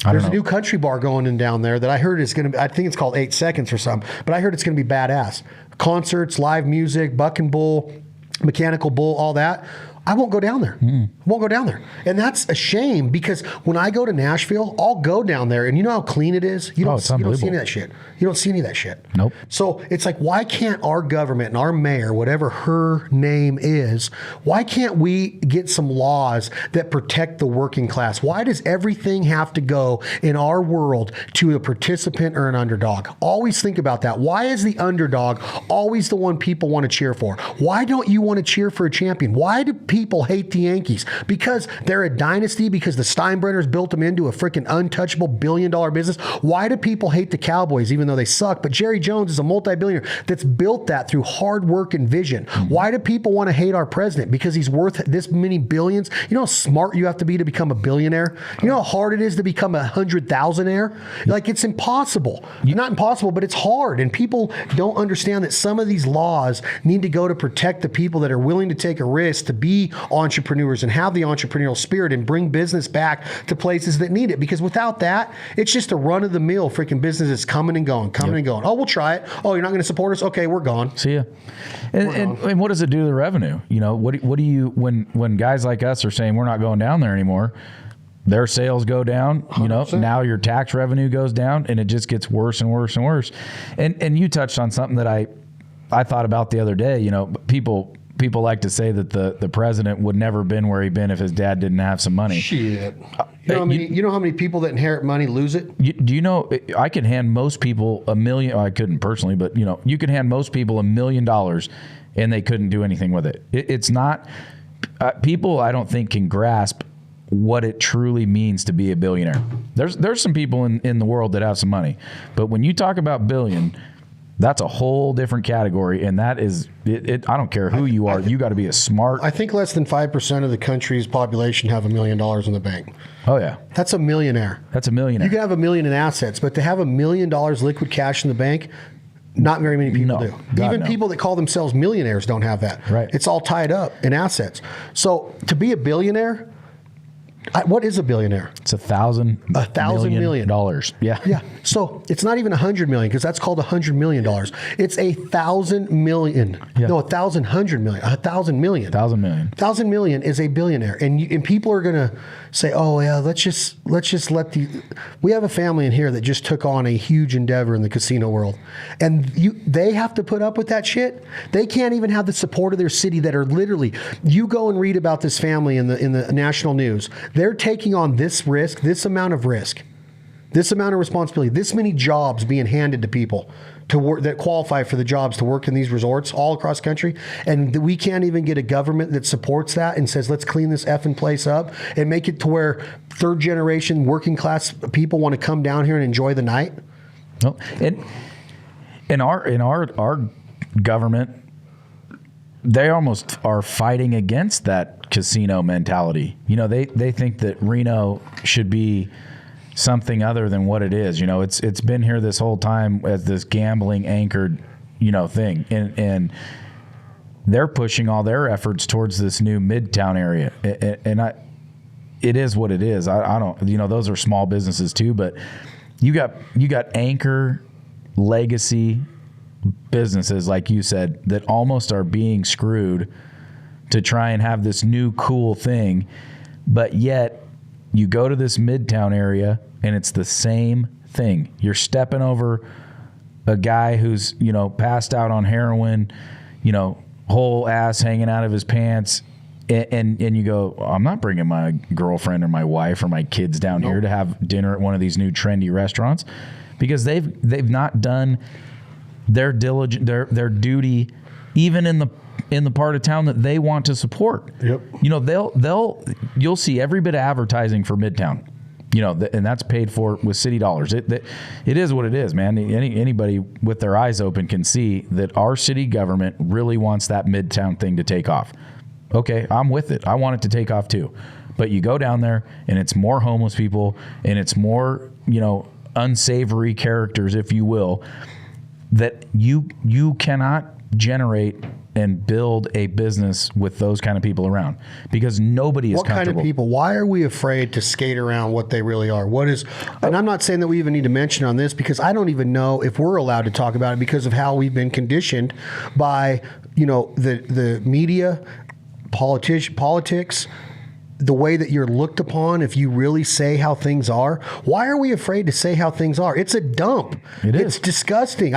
There's a new country bar going in down there that I heard is going to be, I think it's called 8 Seconds or something, but I heard it's going to be badass. Concerts, live music, buck and bull, mechanical bull, all that. I won't go down there. I won't go down there. And that's a shame, because when I go to Nashville, I'll go down there and you know how clean it is? You don't see any of that shit. You don't see any of that shit. Nope. So it's like, why can't our government and our mayor, whatever her name is, why can't we get some laws that protect the working class? Why does everything have to go in our world to a participant or an underdog? Always think about that. Why is the underdog always the one people want to cheer for? Why don't you want to cheer for a champion? Why do people hate the Yankees? Because they're a dynasty, because the Steinbrenners built them into a freaking untouchable billion-dollar business. Why do people hate the Cowboys, even though they suck? But Jerry Jones is a multi-billionaire that's built that through hard work and vision. Why do people want to hate our president? Because he's worth this many billions. You know how smart you have to be to become a billionaire? You know how hard it is to become 100,000-aire? Like, it's impossible. Not impossible, but it's hard. And people don't understand that some of these laws need to go to protect the people that are willing to take a risk to be entrepreneurs and have the entrepreneurial spirit and bring business back to places that need it. Because without that, it's just a run-of-the-mill freaking business that's coming and going, and going. Oh, we'll try it. Oh, you're not going to support us? Okay, we're gone. See ya. And what does it do to the revenue? You know, what do you, when guys like us are saying we're not going down there anymore, their sales go down, you know, 100%. Now your tax revenue goes down, and it just gets worse and worse and worse. And you touched on something that I thought about the other day. You know, people like to say that the president would never have been where he'd been if his dad didn't have some money. Shit. You know how many people that inherit money lose it? Do you know, I could hand most people $1 million, I couldn't personally, but you know, you could hand most people $1 million and they couldn't do anything with it. It's not, people I don't think can grasp what it truly means to be a billionaire. There's some people in the world that have some money, but when you talk about billion, that's a whole different category, and that is it. I don't care who you are. You got to be a smart. I think less than 5% of the country's population have $1 million in the bank. Oh yeah, that's a millionaire. That's a millionaire. You can have $1 million in assets, but to have $1 million liquid cash in the bank, not very many people do. Even people that call themselves millionaires don't have that. Right. It's all tied up in assets. So to be a billionaire, What is a billionaire? It's $1,000 million. Yeah. Yeah. So it's not even 100 million because that's called $100 million. It's 1,000 million. Yeah. No, 1,000 million. 1,000 million. 1,000 million. 1,000 million is a billionaire, and people are gonna say, "Oh yeah, let's just let the." We have a family in here that just took on a huge endeavor in the casino world, and they have to put up with that shit. They can't even have the support of their city that are literally. You go and read about this family in the national news. They're taking on this risk, this amount of risk, this amount of responsibility, this many jobs being handed to people to work that qualify for the jobs to work in these resorts all across the country. And we can't even get a government that supports that and says, let's clean this effing place up and make it to where third generation working class people want to come down here and enjoy the night. No, and in our government, they almost are fighting against that casino mentality. You know, they think that Reno should be something other than what it is. You know, it's been here this whole time as this gambling anchored, thing. And they're pushing all their efforts towards this new Midtown area. And it is what it is. I don't, those are small businesses too, but you got anchor legacy businesses, like you said, that almost are being screwed to try and have this new cool thing, but yet you go to this Midtown area and it's the same thing. You're stepping over a guy who's, passed out on heroin, whole ass hanging out of his pants, and you go, I'm not bringing my girlfriend or my wife or my kids down here to have dinner at one of these new trendy restaurants, because they've not done their their duty, even in the part of town that they want to support. Yep. You'll see every bit of advertising for Midtown, and that's paid for with city dollars. It is what it is, man. Anybody with their eyes open can see that our city government really wants that Midtown thing to take off. Okay, I'm with it. I want it to take off too. But you go down there and it's more homeless people and it's more, unsavory characters, if you will, that you cannot generate and build a business with those kind of people around, because nobody is what comfortable. Kind of people? Why are we afraid to skate around what they really are? What is? And I'm not saying that we even need to mention on this, because I don't even know if we're allowed to talk about it because of how we've been conditioned by the media, politics. The way that you're looked upon if you really say how things are. Why are we afraid to say how things are? It's a dump. It's disgusting.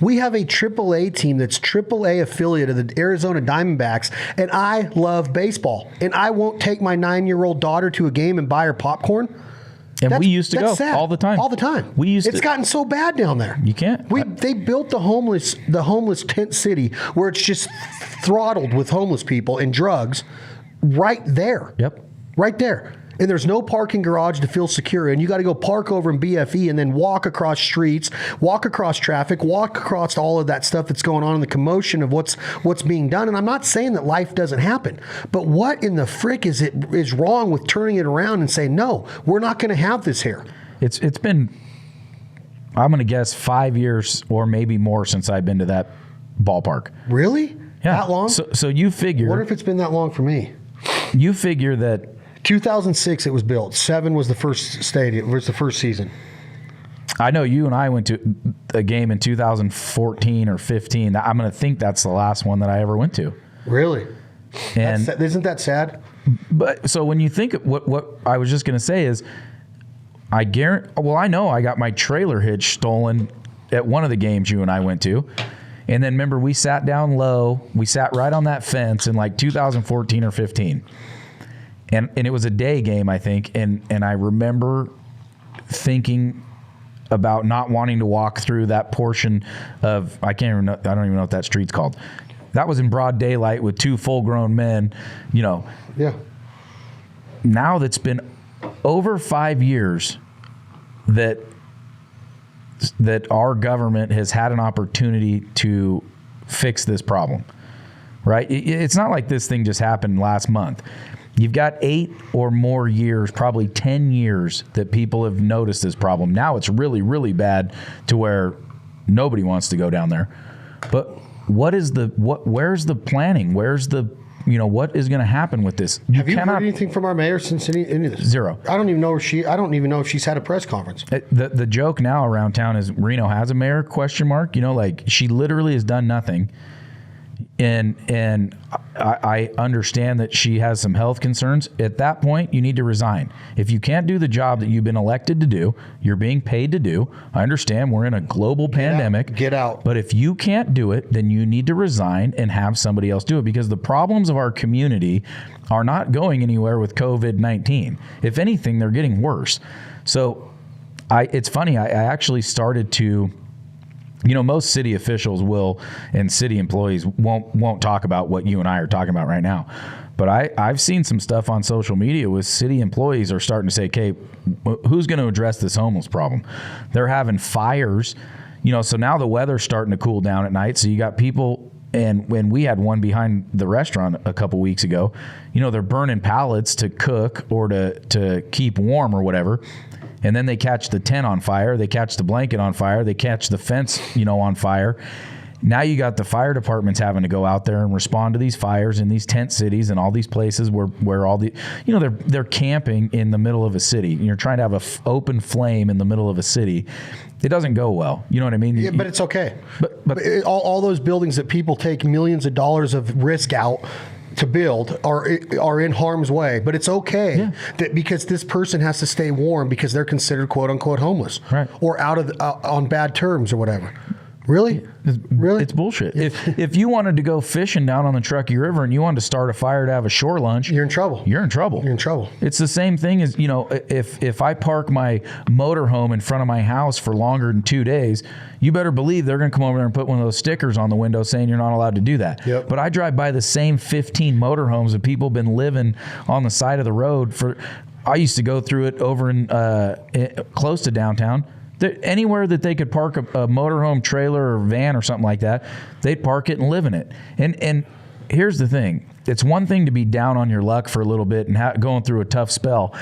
We have a AAA team that's AAA affiliate of the Arizona Diamondbacks, and I love baseball. And I won't take my 9-year-old daughter to a game and buy her popcorn. And we used to go sad. all the time. All the time. It's gotten so bad down there. You can't. They built the homeless tent city where it's just throttled with homeless people and drugs. Right there. Yep. Right there. And there's no parking garage to feel secure. And you got to go park over in BFE and then walk across streets, walk across traffic, walk across all of that stuff that's going on in the commotion of what's being done. And I'm not saying that life doesn't happen, but what in the frick is wrong with turning it around and saying, no, we're not going to have this here? It's been, I'm going to guess, 5 years or maybe more since I've been to that ballpark. Really? Yeah. That long? So you figure. I wonder if it's been that long for me. You figure that 2006 it was built. 7 was the first stadium. Was the first season. I know you and I went to a game in 2014 or 15. I'm going to think that's the last one that I ever went to. Really? And isn't that sad? But so when you think of what I was just going to say is, I know I got my trailer hitch stolen at one of the games you and I went to. And then remember, we sat down low. We sat right on that fence in like 2014 or 15. And it was a day game, I think. And I remember thinking about not wanting to walk through that portion of, I don't even know what that street's called. That was in broad daylight with 2 full-grown men, Yeah. Now that's been over 5 years that our government has had an opportunity to fix this problem, right? It's not like this thing just happened last month. You've got 8 or more years, probably 10 years, that people have noticed this problem. Now it's really, really bad to where nobody wants to go down there. But where's the planning? Where's the what is going to happen with this? Have you heard anything from our mayor since any of this? Zero. I don't even know if she's had a press conference. The joke now around town is Reno has a mayor, ? Like she literally has done nothing. And I understand that she has some health concerns. At that point, you need to resign. If you can't do the job that you've been elected to do, you're being paid to do. I understand we're in a global pandemic. Get out. But if you can't do it, then you need to resign and have somebody else do it, because the problems of our community are not going anywhere with COVID-19. If anything, they're getting worse. So it's funny. I actually started to... most city officials will, and city employees won't talk about what you and I are talking about right now. But I've seen some stuff on social media with city employees are starting to say, okay, who's going to address this homeless problem? They're having fires, so now the weather's starting to cool down at night. So you got people, and when we had one behind the restaurant a couple weeks ago, they're burning pallets to cook or to keep warm or whatever. And then they catch the tent on fire, they catch the blanket on fire, they catch the fence, on fire. Now you got the fire departments having to go out there and respond to these fires in these tent cities and all these places where all the, they're camping in the middle of a city. And you're trying to have an open flame in the middle of a city. It doesn't go well. You know what I mean? Yeah, but it's okay. But all those buildings that people take millions of dollars of risk out to build are in harm's way, but it's okay because this person has to stay warm because they're considered quote unquote homeless, right? Or out of on bad terms or whatever. Really? It's bullshit. If you wanted to go fishing down on the Truckee River and you wanted to start a fire to have a shore lunch, you're in trouble. You're in trouble. You're in trouble. It's the same thing as, if I park my motorhome in front of my house for longer than 2 days, you better believe they're going to come over there and put one of those stickers on the window saying you're not allowed to do that. Yep. But I drive by the same 15 motorhomes that people have been living on the side of the road for. I used to go through it over in close to downtown. Anywhere that they could park a motorhome trailer or van or something like that, they'd park it and live in it. And here's the thing. It's one thing to be down on your luck for a little bit and going through a tough spell.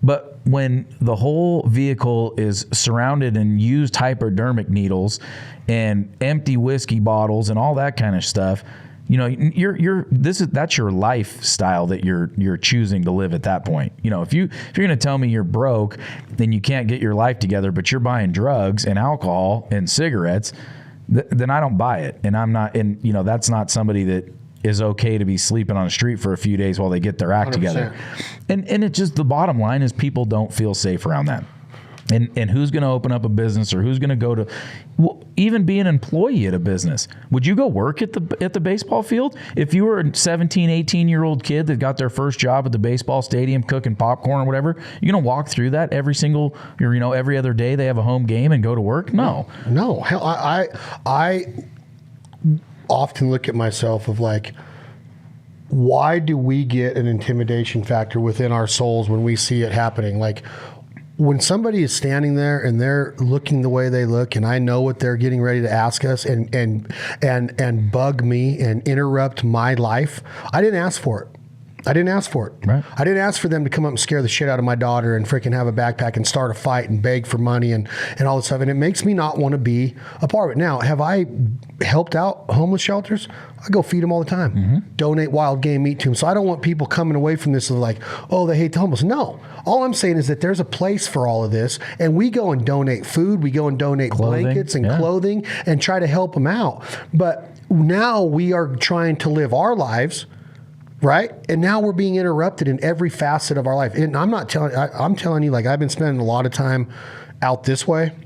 But when the whole vehicle is surrounded in used hypodermic needles and empty whiskey bottles and all that kind of stuff, that's your lifestyle that you're choosing to live at that point. If you're going to tell me you're broke and you can't get your life together, but you're buying drugs and alcohol and cigarettes, then I don't buy it. And I'm not, and that's not somebody that is okay to be sleeping on the street for a few days while they get their act 100%. Together. And it just, the bottom line is people don't feel safe around that. And who's going to open up a business, or who's going to go to even be an employee at a business? Would you go work at the baseball field? If you were a 17, 18-year-old kid that got their first job at the baseball stadium cooking popcorn or whatever, you're going to walk through that every other day they have a home game and go to work? No. Hell, I often look at myself of like, why do we get an intimidation factor within our souls when we see it happening? Like, when somebody is standing there and they're looking the way they look, and I know what they're getting ready to ask us and bug me and interrupt my life, I didn't ask for it. Right. I didn't ask for them to come up and scare the shit out of my daughter and freaking have a backpack and start a fight and beg for money and all this stuff. And it makes me not want to be a part of it. Now, have I helped out homeless shelters? I go feed them all the time. Mm-hmm. Donate wild game meat to them. So I don't want people coming away from this like, oh, they hate the homeless. No. All I'm saying is that there's a place for all of this, and we go and donate food. We go and donate blankets and clothing and try to help them out. But now we are trying to live our lives, right? And now we're being interrupted in every facet of our life. And I'm telling you, like, I've been spending a lot of time out this way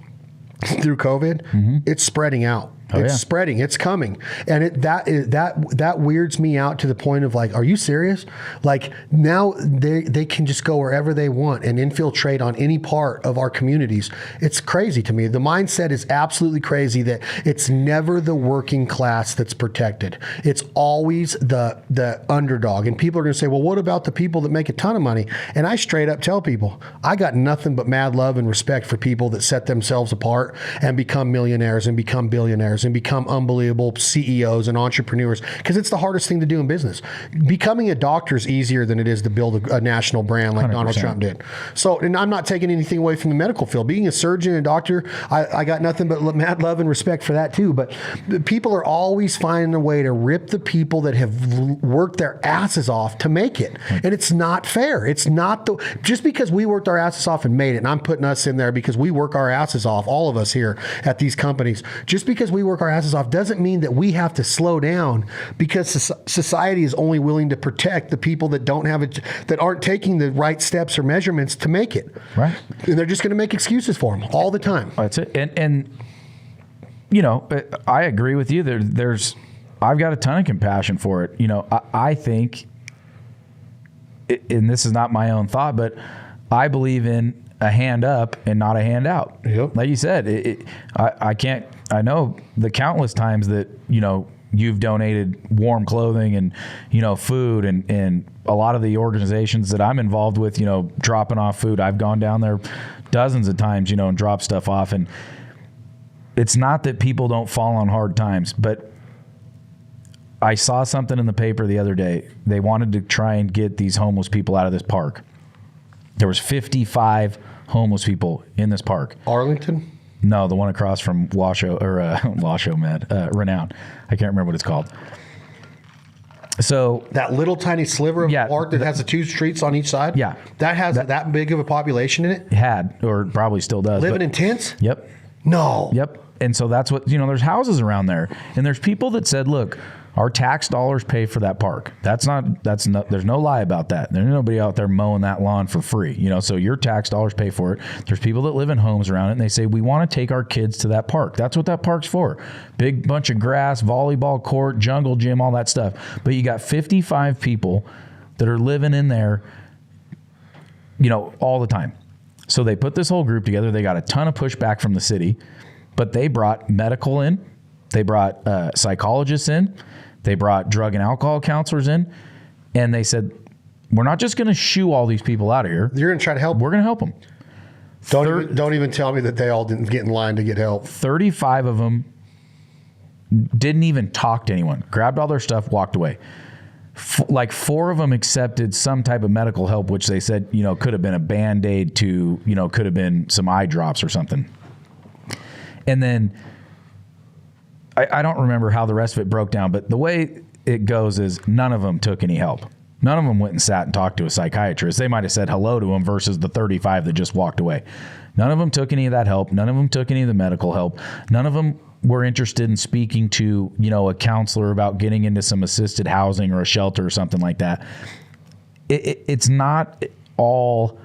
through COVID. Mm-hmm. It's spreading out. Spreading. It's coming. And that weirds me out to the point of like, are you serious? Like, now they can just go wherever they want and infiltrate on any part of our communities. It's crazy to me. The mindset is absolutely crazy that it's never the working class that's protected. It's always the underdog. And people are going to say, well, what about the people that make a ton of money? And I straight up tell people, I got nothing but mad love and respect for people that set themselves apart and become millionaires and become billionaires. millionaires and become unbelievable CEOs and entrepreneurs, because it's the hardest thing to do in business. Becoming a doctor is easier than it is to build a national brand like 100%. Donald Trump did. So, and I'm not taking anything away from the medical field. Being a surgeon and a doctor, I got nothing but mad love and respect for that too. But people are always finding a way to rip the people that have worked their asses off to make it. And it's not fair. It's not just because we worked our asses off and made it, and I'm putting us in there because we work our asses off, all of us here at these companies, just because we work our asses off doesn't mean that we have to slow down, because society is only willing to protect the people that don't have it, that aren't taking the right steps or measurements to make it. Right. And they're just going to make excuses for them all the time. That's it. And you know, I agree with you. I've got a ton of compassion for it. You know, I think, and this is not my own thought, but I believe in a hand up and not a hand out. Yep. Like you said, I know the countless times that, you know, you've donated warm clothing and, you know, food, and a lot of the organizations that I'm involved with, you know, dropping off food. I've gone down there dozens of times, you know, and dropped stuff off. And it's not that people don't fall on hard times, but I saw something in the paper the other day. They wanted to try and get these homeless people out of this park. There was 55 homeless people in this park. Arlington? No, the one across from Washoe, or Washoe, Renown. I can't remember what it's called. So that little tiny sliver of park that has the two streets on each side? Yeah. That has that big of a population in it? Had, or probably still does. Living in tents? Yep. No. Yep. And so that's what, you know, there's houses around there. And there's people that said, look, our tax dollars pay for that park. There's no lie about that. There's nobody out there mowing that lawn for free, you know, so your tax dollars pay for it. There's people that live in homes around it, and they say, we want to take our kids to that park. That's what that park's for. Big bunch of grass, volleyball court, jungle gym, all that stuff. But you got 55 people that are living in there, you know, all the time. So they put this whole group together. They got a ton of pushback from the city, but they brought medical in. They brought psychologists in. They brought drug and alcohol counselors in, and they said, we're not just going to shoo all these people out of here. You're going to try to help. We're going to help them. Don't even tell me that they all didn't get in line to get help. 35 of them didn't even talk to anyone, grabbed all their stuff, walked away. Like 4 of them accepted some type of medical help, which they said, you know, could have been a Band-Aid to, you know, could have been some eye drops or something. And then I don't remember how the rest of it broke down, but the way it goes is none of them took any help. None of them went and sat and talked to a psychiatrist. They might have said hello to him versus the 35 that just walked away. None of them took any of that help. None of them took any of the medical help. None of them were interested in speaking to, you know, a counselor about getting into some assisted housing or a shelter or something like that. It's not all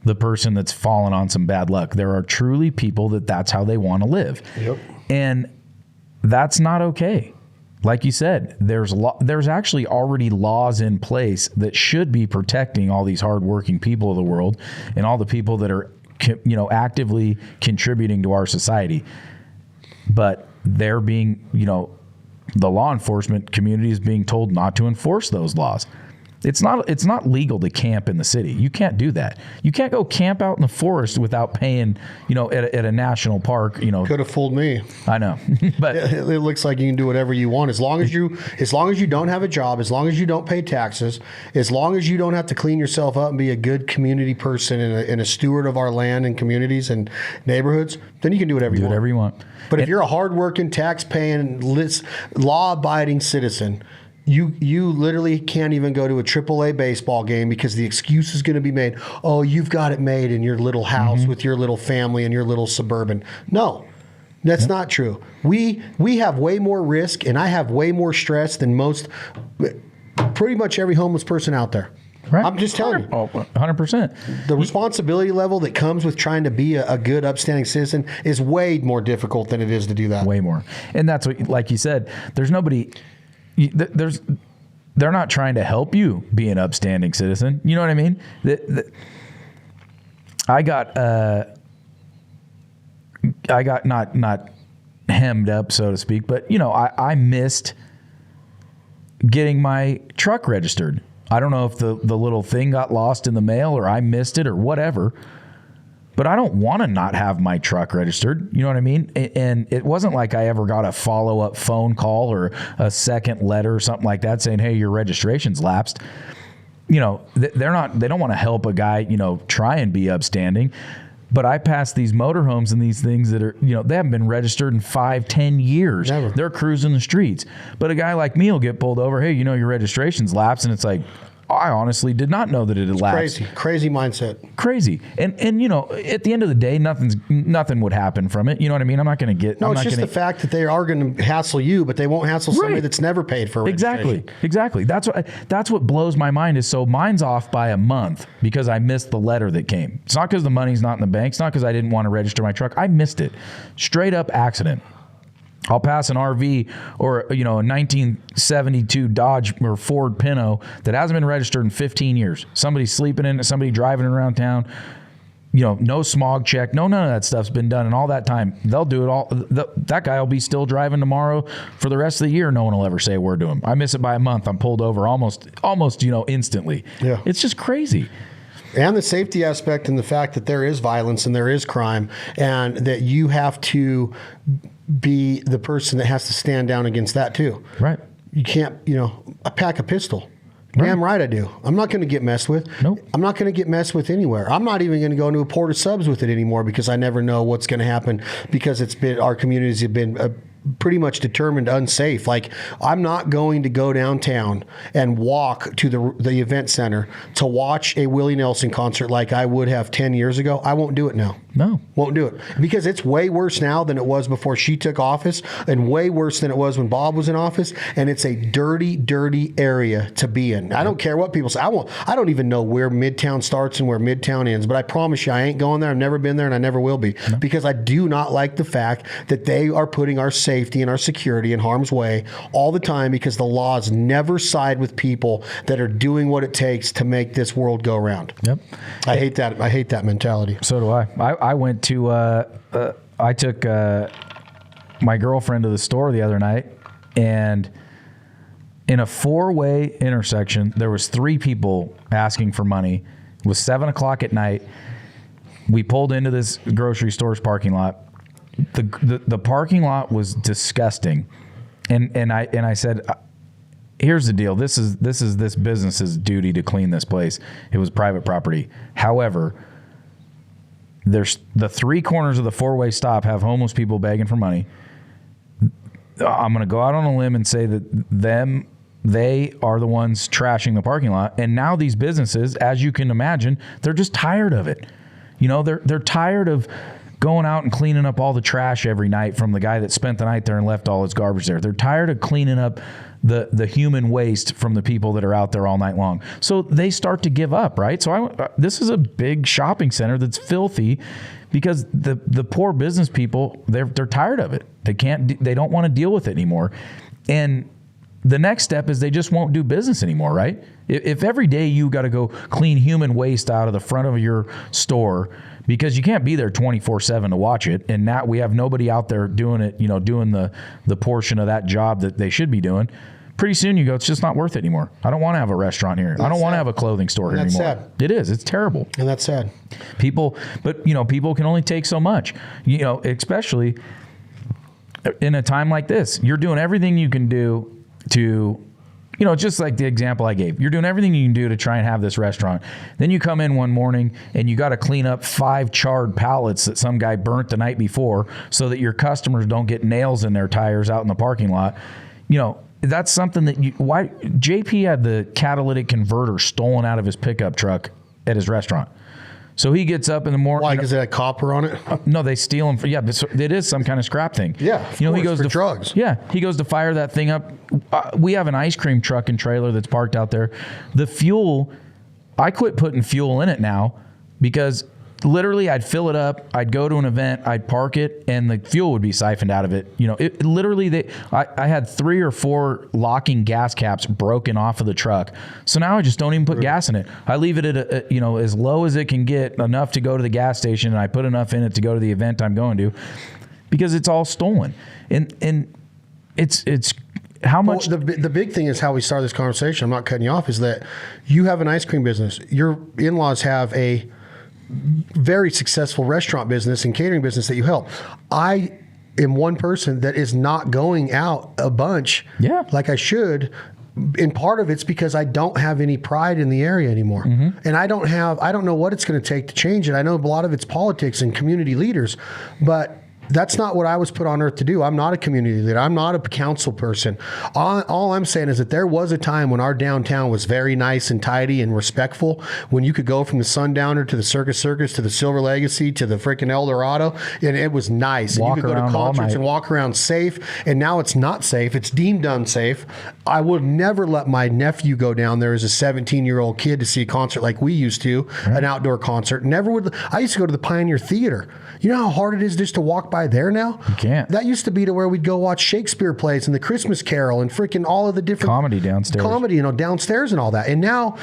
the person that's fallen on some bad luck. There are truly people that's how they want to live. Yep. And that's not okay. Like you said, there's actually already laws in place that should be protecting all these hardworking people of the world and all the people that are, you know, actively contributing to our society. But they're being, you know, the law enforcement community is being told not to enforce those laws. It's not legal to camp in the city. You can't do that. You can't go camp out in the forest without paying, you know, at a national park, you know. Could have fooled me. I know. But it looks like you can do whatever you want as long as you don't have a job, as long as you don't pay taxes, as long as you don't have to clean yourself up and be a good community person and a steward of our land and communities and neighborhoods, then you can do whatever you want. But if you're a hardworking, tax-paying, law-abiding citizen, you literally can't even go to a AAA baseball game because the excuse is going to be made, oh, you've got it made in your little house with your little family and your little suburban. No, that's not true. We have way more risk, and I have way more stress than pretty much every homeless person out there. Right. I'm just telling you. 100%. The responsibility level that comes with trying to be a good, upstanding citizen is way more difficult than it is to do that. Way more. And that's what, like you said, there's nobody... they're not trying to help you be an upstanding citizen. You know what I mean? I got not hemmed up, so to speak, but you know, I missed getting my truck registered. I don't know if the little thing got lost in the mail or I missed it or whatever, but I don't want to not have my truck registered. You know what I mean? And it wasn't like I ever got a follow-up phone call or a second letter or something like that saying, hey, your registration's lapsed. You know, they don't want to help a guy, you know, try and be upstanding. But I pass these motorhomes and these things that are, you know, they haven't been registered in 5-10 years. Never. They're cruising the streets. But a guy like me will get pulled over. Hey, you know, your registration's lapsed. And it's like, I honestly did not know that it had lapsed. Crazy mindset. Crazy. And you know, at the end of the day, nothing would happen from it. You know what I mean? I'm not going to get. No, it's just the fact that they are going to hassle you, but they won't hassle somebody that's never paid for registration. Exactly. That's what blows my mind is so mine's off by a month because I missed the letter that came. It's not because the money's not in the bank. It's not because I didn't want to register my truck. I missed it. Straight up accident. I'll pass an RV or, you know, a 1972 Dodge or Ford Pinto that hasn't been registered in 15 years. Somebody sleeping in it, somebody driving around town, you know, no smog check, none of that stuff's been done in all that time. They'll do it all. That guy will be still driving tomorrow for the rest of the year. No one will ever say a word to him. I miss it by a month. I'm pulled over almost, you know, instantly. Yeah. It's just crazy. And the safety aspect and the fact that there is violence and there is crime and that you have to be the person that has to stand down against that too. Right. You can't, you know, I pack a pistol. Damn right I do. I'm not going to get messed with. Nope. I'm not going to get messed with anywhere. I'm not even going to go into a port of subs with it anymore because I never know what's going to happen because our communities have been pretty much determined unsafe. Like, I'm not going to go downtown and walk to the event center to watch a Willie Nelson concert like I would have 10 years ago. I won't do it now. No. Won't do it. Because it's way worse now than it was before she took office and way worse than it was when Bob was in office. And it's a dirty, dirty area to be in. I don't care what people say. I don't even know where Midtown starts and where Midtown ends, but I promise you I ain't going there. I've never been there and I never will be because I do not like the fact that they are putting our safety and our security in harm's way all the time because the laws never side with people that are doing what it takes to make this world go round. Yep. I hate that. I hate that mentality. So do I. I went to, I took my girlfriend to the store the other night, and in a 4-way intersection, there was 3 people asking for money. It was 7 o'clock at night. We pulled into this grocery store's parking lot. The parking lot was disgusting, and I said, here's the deal. This is this business's duty to clean this place. It was private property. However, there's the 3 corners of the 4-way stop have homeless people begging for money. I'm going to go out on a limb and say that they are the ones trashing the parking lot. And now these businesses, as you can imagine, they're just tired of it. You know, they're tired of going out and cleaning up all the trash every night from the guy that spent the night there and left all his garbage there. They're tired of cleaning up the human waste from the people that are out there all night long. So they start to give up, right? So this is a big shopping center that's filthy because the poor business people, they're tired of it. They don't want to deal with it anymore. And the next step is they just won't do business anymore, right? If every day you got to go clean human waste out of the front of your store because you can't be there 24/7 to watch it, and now we have nobody out there doing it, you know, doing the portion of that job that they should be doing, pretty soon you go, it's just not worth it anymore. I don't want to have a restaurant here. I don't want to have a clothing store here anymore. That's sad. It is. It's terrible. And that's sad. People can only take so much, you know, especially in a time like this. You're doing everything you can do to, you know, just like the example I gave. You're doing everything you can do to try and have this restaurant. Then you come in one morning and you got to clean up 5 charred pallets that some guy burnt the night before so that your customers don't get nails in their tires out in the parking lot. You know, that's something that why JP had the catalytic converter stolen out of his pickup truck at his restaurant. So he gets up in the morning. Why? Because it had copper on it? No, they steal them. It is some kind of scrap thing. Yeah, you know, he goes for to drugs. Yeah, he goes to fire that thing up. We have an ice cream truck and trailer that's parked out there. The fuel, I quit putting fuel in it now because literally I'd fill it up, I'd go to an event, I'd park it, and the fuel would be siphoned out of it. You know, it literally, I had 3 or 4 locking gas caps broken off of the truck. So now I just don't even put gas in it. I leave it at as low as it can get, enough to go to the gas station, and I put enough in it to go to the event I'm going to, because it's all stolen. And it's how much. Well, the big thing is how we started this conversation. I'm not cutting you off. Is that you have an ice cream business. Your in-laws have a very successful restaurant business and catering business that you help. I am one person that is not going out a bunch like I should. And part of it's because I don't have any pride in the area anymore. And I don't know what it's going to take to change it. I know a lot of it's politics and community leaders, but that's not what I was put on earth to do. I'm not a community leader. I'm not a council person. All I'm saying is that there was a time when our downtown was very nice and tidy and respectful, when you could go from the Sundowner to the Circus to the Silver Legacy to the freaking El Dorado, and it was nice. And you could go to concerts and walk around safe, and now it's not safe. It's deemed unsafe. I would never let my nephew go down there as a 17-year-old kid to see a concert like we used to, an outdoor concert. Never would. I used to go to the Pioneer Theater. You know how hard it is just to walk by there now? You can't. That used to be to where we'd go watch Shakespeare plays and the Christmas Carol and freaking all of the different comedy downstairs. Downstairs and all that. And now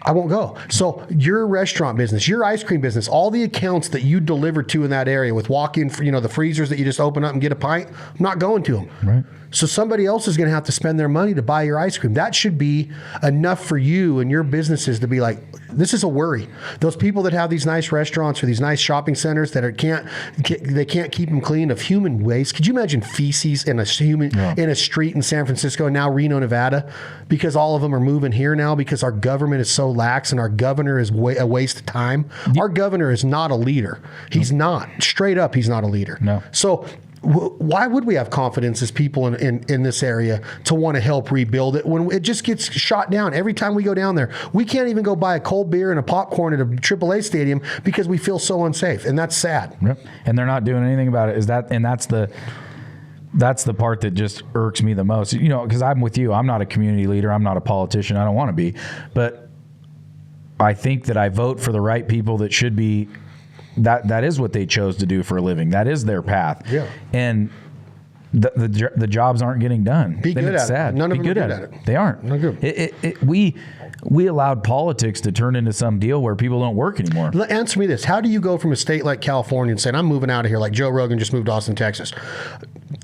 I won't go. So your restaurant business, your ice cream business, all the accounts that you deliver to in that area with walk-in, the freezers that you just open up and get a pint, I'm not going to them. Right. So somebody else is going to have to spend their money to buy your ice cream. That should be enough for you and your businesses to be like, this is a worry. Those people that have these nice restaurants or these nice shopping centers that can't keep them clean of human waste. Could you imagine feces in a street in San Francisco and now Reno, Nevada, because all of them are moving here now because our government is so lax and our governor is a waste of time. Our governor is not a leader. He's not. Straight up, he's not a leader. No. So why would we have confidence as people in this area to want to help rebuild it when it just gets shot down every time we go down there? We can't even go buy a cold beer and a popcorn at a AAA stadium because we feel so unsafe, and that's sad. Yep. And they're not doing anything about it. That's the part that just irks me the most. Because I'm with you. I'm not a community leader. I'm not a politician. I don't want to be. But I think that I vote for the right people that should be. That is what they chose to do for a living. That is their path. Yeah. And the jobs aren't getting done. Be good at it. None of them are good at it. They aren't. Not good. We allowed politics to turn into some deal where people don't work anymore. Answer me this. How do you go from a state like California and saying, I'm moving out of here, like Joe Rogan just moved to Austin, Texas.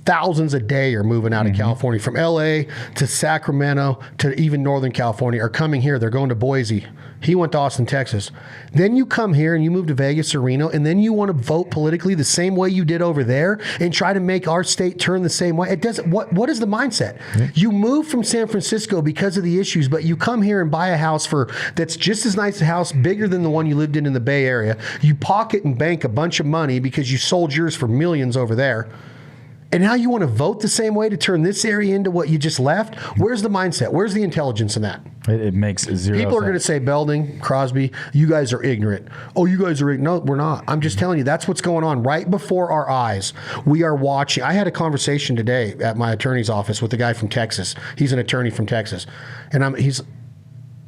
Thousands a day are moving out of California, from LA to Sacramento to even Northern California, are coming here. They're going to Boise. He went to Austin, Texas. Then you come here and you move to Vegas or Reno, and then you want to vote politically the same way you did over there and try to make our state turn the same way. It doesn't. What is the mindset? You move from San Francisco because of the issues, but you come here and buy a house that's just as nice a house, bigger than the one you lived in the Bay Area. You pocket and bank a bunch of money because you sold yours for millions over there. And now you want to vote the same way to turn this area into what you just left? Where's the mindset? Where's the intelligence in that? It makes zero sense. People are going to say, Belding, Crosby, you guys are ignorant. Oh, you guys are ignorant. No, we're not. I'm just telling you, that's what's going on right before our eyes. We are watching. I had a conversation today at my attorney's office with a guy from Texas. He's an attorney from Texas. And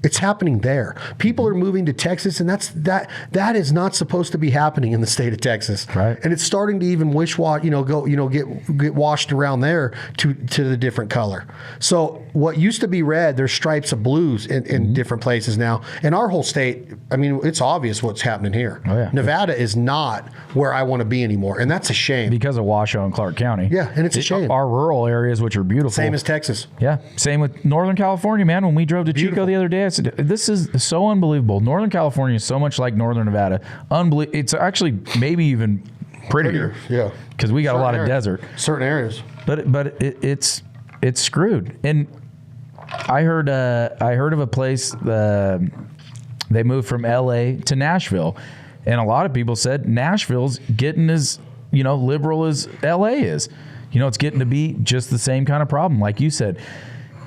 it's happening there. People are moving to Texas, and that is not supposed to be happening in the state of Texas. Right. And it's starting to even get washed around there to the different color. So what used to be red, there's stripes of blues in different places now. In our whole state, I mean, it's obvious what's happening here. Oh, yeah. Nevada is not where I want to be anymore, and that's a shame. Because of Washoe and Clark County. Yeah, and it's a shame. Our rural areas, which are beautiful. Same as Texas. Yeah, same with Northern California, man. When we drove to Chico the other day, I said, this is so unbelievable. Northern California is so much like Northern Nevada. It's actually maybe even prettier. Yeah. Because we got a lot of desert. Certain areas. But it's screwed. And I heard of a place, they moved from LA to Nashville. And a lot of people said Nashville's getting as, liberal as LA is. It's getting to be just the same kind of problem. Like you said,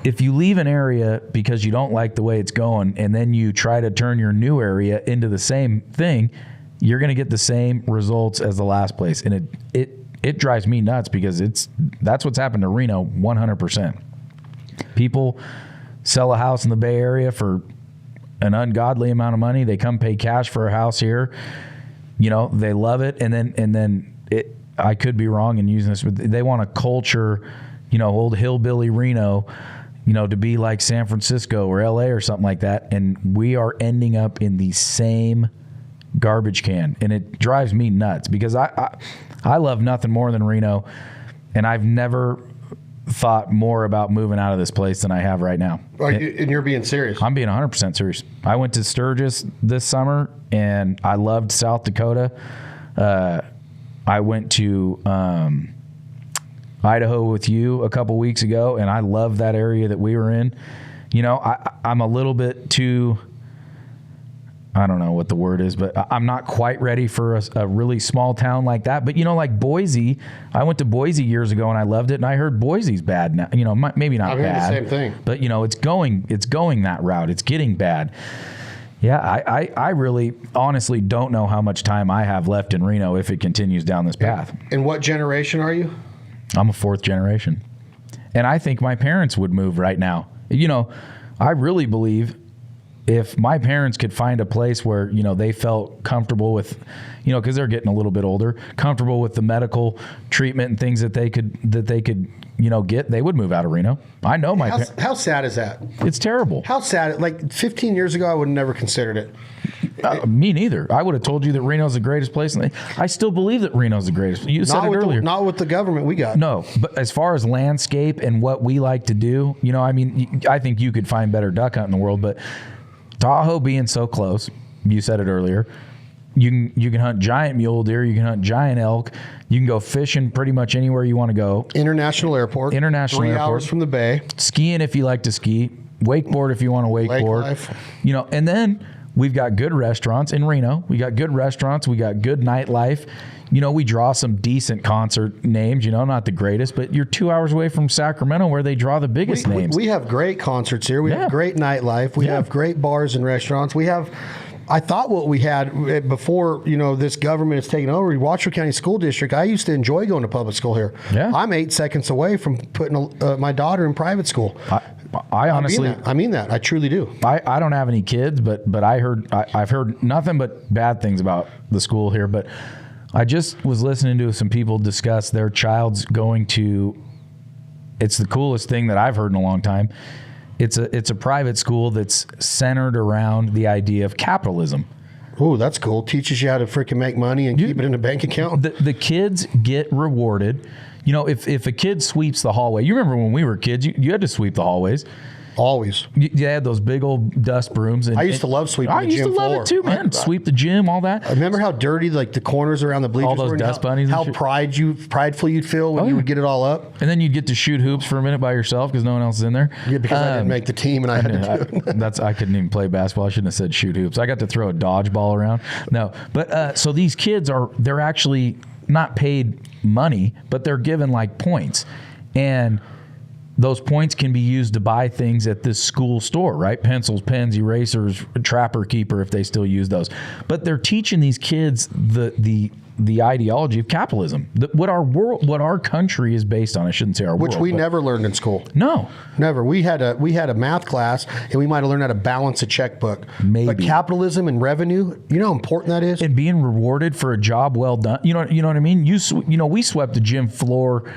if you leave an area because you don't like the way it's going, and then you try to turn your new area into the same thing, you're going to get the same results as the last place. And it drives me nuts because that's what's happened to Reno 100%. People sell a house in the Bay Area for an ungodly amount of money. They come pay cash for a house here. They love it. And then I could be wrong in using this, but they want a culture, old hillbilly Reno, to be like San Francisco or LA or something like that. And we are ending up in the same garbage can. And it drives me nuts because I love nothing more than Reno. And I've never thought more about moving out of this place than I have right now. And you're being serious? I'm being 100% serious. I went to Sturgis this summer, and I loved South Dakota. I went to Idaho with you a couple weeks ago, and I love that area that we were in. You know, I'm a little bit too, I don't know what the word is, but I'm not quite ready for a really small town like that. But, you know, like Boise, I went to Boise years ago and I loved it, and I heard Boise's bad now. You know, maybe not bad. I heard the same thing. But, you know, it's going that route. It's getting bad. Yeah, I really honestly don't know how much time I have left in Reno if it continues down this path. And what generation are you? I'm a fourth generation. And I think my parents would move right now. You know, I really believe if my parents could find a place where, you know, they felt comfortable with, you know, because they're getting a little bit older, comfortable with the medical treatment and things that they could, you know, get, they would move out of Reno. I know my parents. How sad is that? It's terrible. How sad? Like 15 years ago, I would have never considered it. Me neither. I would have told you that Reno's the greatest place. And I still believe that Reno's the greatest. You said it earlier. Not with the government we got. No, but as far as landscape and what we like to do, you know, I mean, I think you could find better duck hunting in the world, but Tahoe being so close, you said it earlier, you can hunt giant mule deer, you can hunt giant elk, you can go fishing pretty much anywhere you want to go. International airport. 3 hours from the bay. Skiing if you like to ski, wakeboard if you want to wakeboard. Lake life. You know, and then we've got good restaurants in Reno. We got good restaurants. We got good nightlife. You know, we draw some decent concert names, you know, not the greatest, but you're 2 hours away from Sacramento where they draw the biggest names. We have great concerts here. We have great nightlife. We have great bars and restaurants. We have, I thought what we had before, you know, this government is taking over, Washoe County School District, I used to enjoy going to public school here. Yeah. I'm 8 seconds away from putting my daughter in private school. I honestly, I mean that. I truly do. I don't have any kids, but I've heard nothing but bad things about the school here. But I just was listening to some people discuss their child's going to. It's the coolest thing that I've heard in a long time. It's a private school that's centered around the idea of capitalism. Oh, that's cool. Teaches you how to freaking make money and keep it in a bank account. The kids get rewarded. You know, if a kid sweeps the hallway, you remember when we were kids, you had to sweep the hallways. Always. You had those big old dust brooms. And, I used to love sweeping the gym floor. I used to love it too, man. Sweep the gym, all that. I remember how dirty, like, the corners around the bleachers all those were. Dust bunnies. How prideful you'd feel when you would get it all up. And then you'd get to shoot hoops for a minute by yourself because no one else is in there. Yeah, because I didn't make the team and I had to do it. I couldn't even play basketball. I shouldn't have said shoot hoops. I got to throw a dodgeball around. No, but so these kids they're actually not paid money, but they're given like points. And those points can be used to buy things at this school store, right? Pencils, pens, erasers, Trapper Keeper, if they still use those. But they're teaching these kids the ideology of capitalism, what our country is based on. I shouldn't say our world, which we but never learned in school. No, never. We had a math class, and we might have learned how to balance a checkbook. Maybe. But capitalism and revenue, you know how important that is. And being rewarded for a job well done. You know what I mean. You know, we swept the gym floor.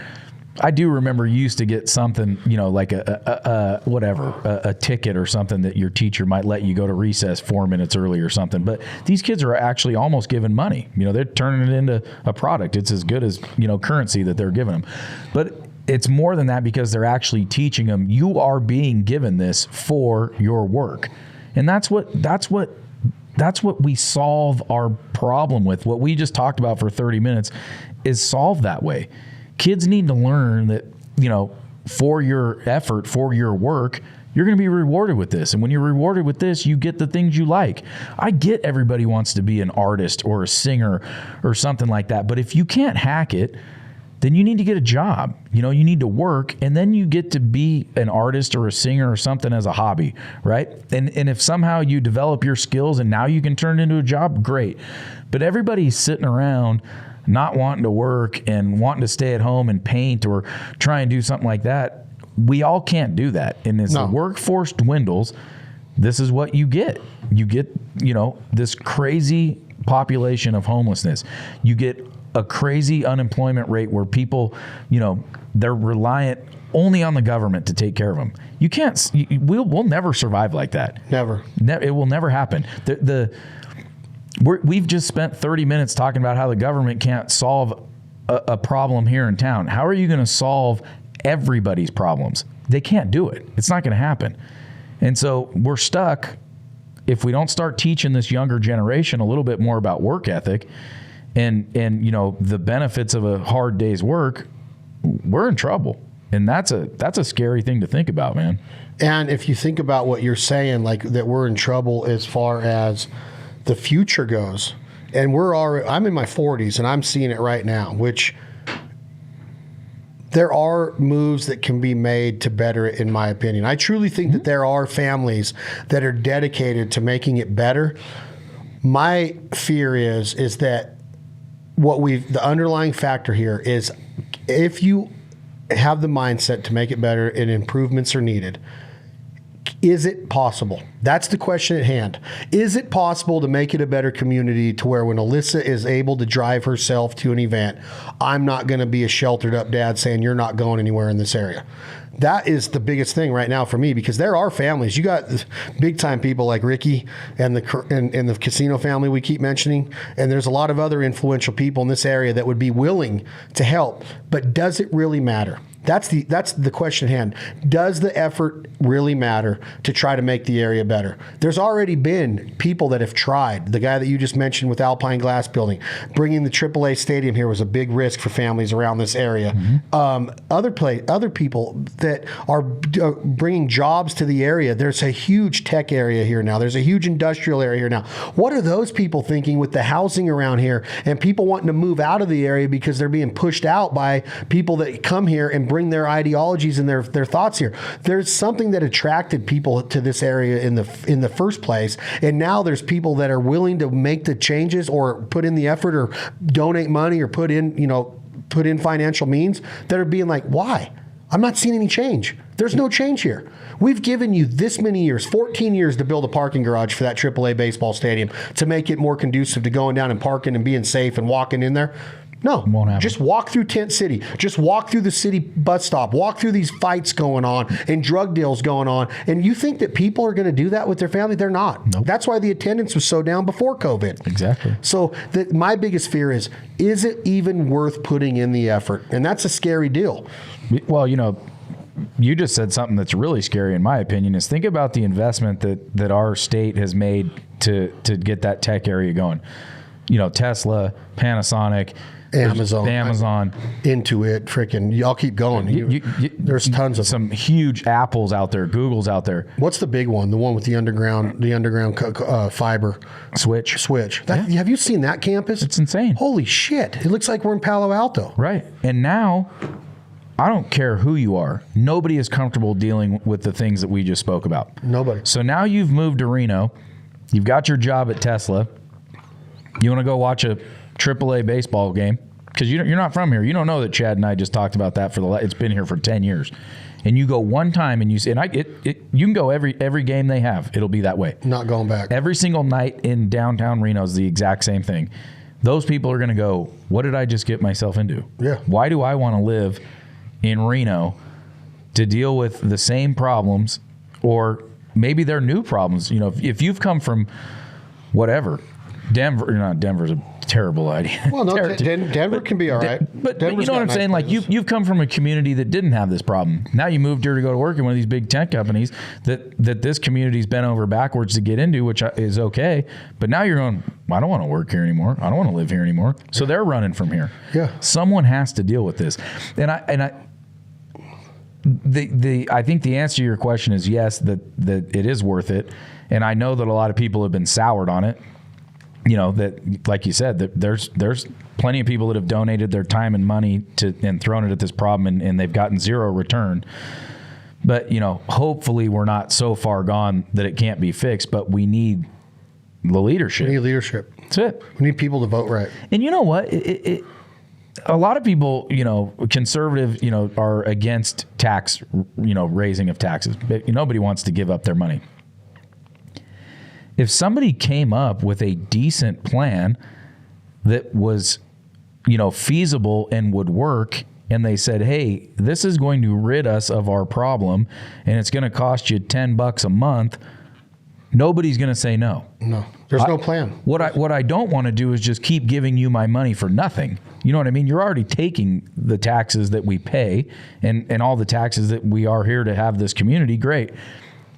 I do remember you used to get something, you know, like a ticket or something that your teacher might let you go to recess 4 minutes early or something. But these kids are actually almost given money. You know, they're turning it into a product. It's as good as, you know, currency that they're giving them. But it's more than that because they're actually teaching them you are being given this for your work. And that's what we solve our problem with. What we just talked about for 30 minutes is solved that way. Kids need to learn that, you know, for your effort, for your work, you're going to be rewarded with this. And when you're rewarded with this, you get the things you like. I get everybody wants to be an artist or a singer or something like that. But if you can't hack it, then you need to get a job. You know, you need to work, and then you get to be an artist or a singer or something as a hobby, right? And if somehow you develop your skills and now you can turn it into a job, great. But everybody's sitting around not wanting to work and wanting to stay at home and paint or try and do something like that. We all can't do that. And as the workforce dwindles, this is what you get. You get, you know, this crazy population of homelessness. You get a crazy unemployment rate where people, you know, they're reliant only on the government to take care of them. You can't, we'll never survive like that. Never. It will never happen. We've just spent 30 minutes talking about how the government can't solve a problem here in town. How are you going to solve everybody's problems. They can't do it. It's not going to happen. And so we're stuck if we don't start teaching this younger generation a little bit more about work ethic and you know, the benefits of a hard day's work. We're in trouble. And that's a scary thing to think about, man. And if you think about what you're saying, like that we're in trouble as far as the future goes, and I'm in my 40s and I'm seeing it right now, which there are moves that can be made to better it, in my opinion. I truly think that there are families that are dedicated to making it better. My fear is that the underlying factor here is if you have the mindset to make it better and improvements are needed, is it possible? That's the question at hand. Is it possible to make it a better community to where when Alyssa is able to drive herself to an event, I'm not going to be a sheltered up dad saying you're not going anywhere in this area? That is the biggest thing right now for me, because there are families. You got big time people like Ricky and the casino family we keep mentioning, and there's a lot of other influential people in this area that would be willing to help. But does it really matter? That's the question at hand. Does the effort really matter to try to make the area better? There's already been people that have tried. The guy that you just mentioned with Alpine Glass Building, bringing the AAA stadium here was a big risk for families around this area. Other people that are bringing jobs to the area. There's a huge tech area here now. There's a huge industrial area here now. What are those people thinking with the housing around here and people wanting to move out of the area because they're being pushed out by people that come here and bring their ideologies and their thoughts here? There's something that attracted people to this area in the first place, and now there's people that are willing to make the changes or put in the effort or donate money or put in financial means that are being like, why? I'm not seeing any change. There's no change here. We've given you this many years, 14 years, to build a parking garage for that AAA baseball stadium to make it more conducive to going down and parking and being safe and walking in there. No, won't happen. Just walk through Tent City. Just walk through the city bus stop. Walk through these fights going on and drug deals going on. And you think that people are going to do that with their family? They're not. Nope. That's why the attendance was so down before COVID. Exactly. So my biggest fear is it even worth putting in the effort? And that's a scary deal. Well, you know, you just said something that's really scary, in my opinion, is think about the investment that our state has made to get that tech area going. You know, Tesla, Panasonic, Amazon, Intuit, freaking, y'all keep going. There's tons of some huge Apples out there, Googles out there. What's the big one? The one with the underground fiber Switch. Have you seen that campus? It's insane. Holy shit! It looks like we're in Palo Alto. Right, and now I don't care who you are. Nobody is comfortable dealing with the things that we just spoke about. Nobody. So now you've moved to Reno. You've got your job at Tesla. You want to go watch a AAA baseball game, because you're not from here. You don't know that Chad and I just talked about that it's been here for 10 years. And you go one time and you can go every game they have. It'll be that way. Not going back. Every single night in downtown Reno is the exact same thing. Those people are going to go, what did I just get myself into? Yeah. Why do I want to live in Reno to deal with the same problems, or maybe they're new problems? You know, if you've come from whatever, Denver's a terrible idea. Well, no, Denver can be all right. But you know what I'm saying? Like you've come from a community that didn't have this problem. Now you moved here to go to work in one of these big tech companies that this community's bent over backwards to get into, which is okay. But now you're going, I don't want to work here anymore. I don't want to live here anymore. So they're running from here. Yeah. Someone has to deal with this. I think the answer to your question is yes, that it is worth it. And I know that a lot of people have been soured on it. You know, that, like you said, that there's plenty of people that have donated their time and money and thrown it at this problem, and they've gotten zero return. But, you know, hopefully we're not so far gone that it can't be fixed, but we need the leadership. We need leadership. That's it. We need people to vote right. And you know what? A lot of people, you know, conservative, you know, are against tax, you know, raising of taxes. Nobody wants to give up their money. If somebody came up with a decent plan that was, you know, feasible and would work, and they said, hey, this is going to rid us of our problem, and it's going to cost you $10 a month, nobody's going to say no. No. There's no plan. What I don't want to do is just keep giving you my money for nothing. You know what I mean? You're already taking the taxes that we pay and all the taxes that we are here to have this community. Great.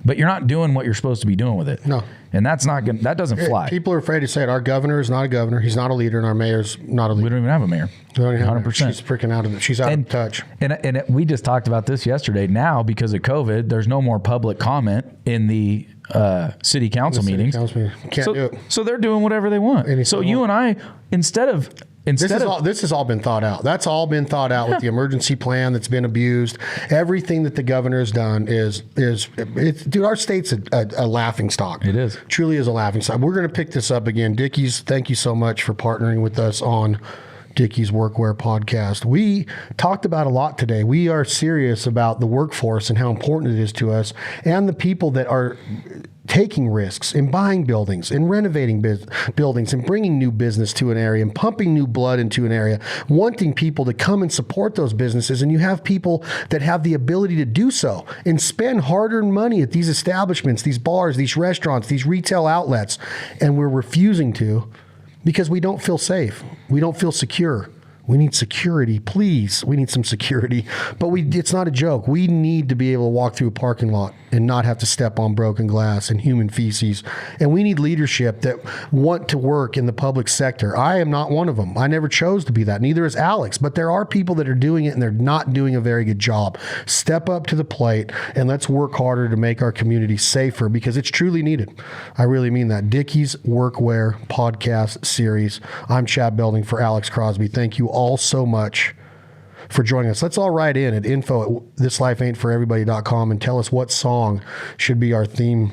But you're not doing what you're supposed to be doing with it. No. And that doesn't fly. People are afraid to say it. Our governor is not a governor. He's not a leader, and our mayor's not a leader. We don't even have a mayor. We don't even have 100%. She's freaking out of it. She's out of touch. And we just talked about this yesterday. Now, because of COVID, there's no more public comment in the city council meetings. Can't do it. So they're doing whatever they want. So you and I, instead of this has all been thought out. That's all been thought out with the emergency plan that's been abused. Everything that the governor has done is dude, our state's a laughing stock. It is. Truly is a laughing stock. We're going to pick this up again. Dickies, thank you so much for partnering with us on Dickies Workwear Podcast. We talked about a lot today. We are serious about the workforce and how important it is to us and the people that are taking risks in buying buildings and renovating buildings and bringing new business to an area and pumping new blood into an area, wanting people to come and support those businesses. And you have people that have the ability to do so and spend hard-earned money at these establishments, these bars, these restaurants, these retail outlets, and we're refusing to because we don't feel safe. We don't feel secure. We need security, please. We need some security, but it's not a joke. We need to be able to walk through a parking lot and not have to step on broken glass and human feces. And we need leadership that want to work in the public sector. I am not one of them. I never chose to be that. Neither is Alex, but there are people that are doing it and they're not doing a very good job. Step up to the plate and let's work harder to make our community safer because it's truly needed. I really mean that. Dickies Workwear Podcast Series. I'm Chad Belding for Alex Crosby. Thank you all so much for joining us. Let's all write in at info@thislifeaintforeverybody.com and tell us what song should be our theme.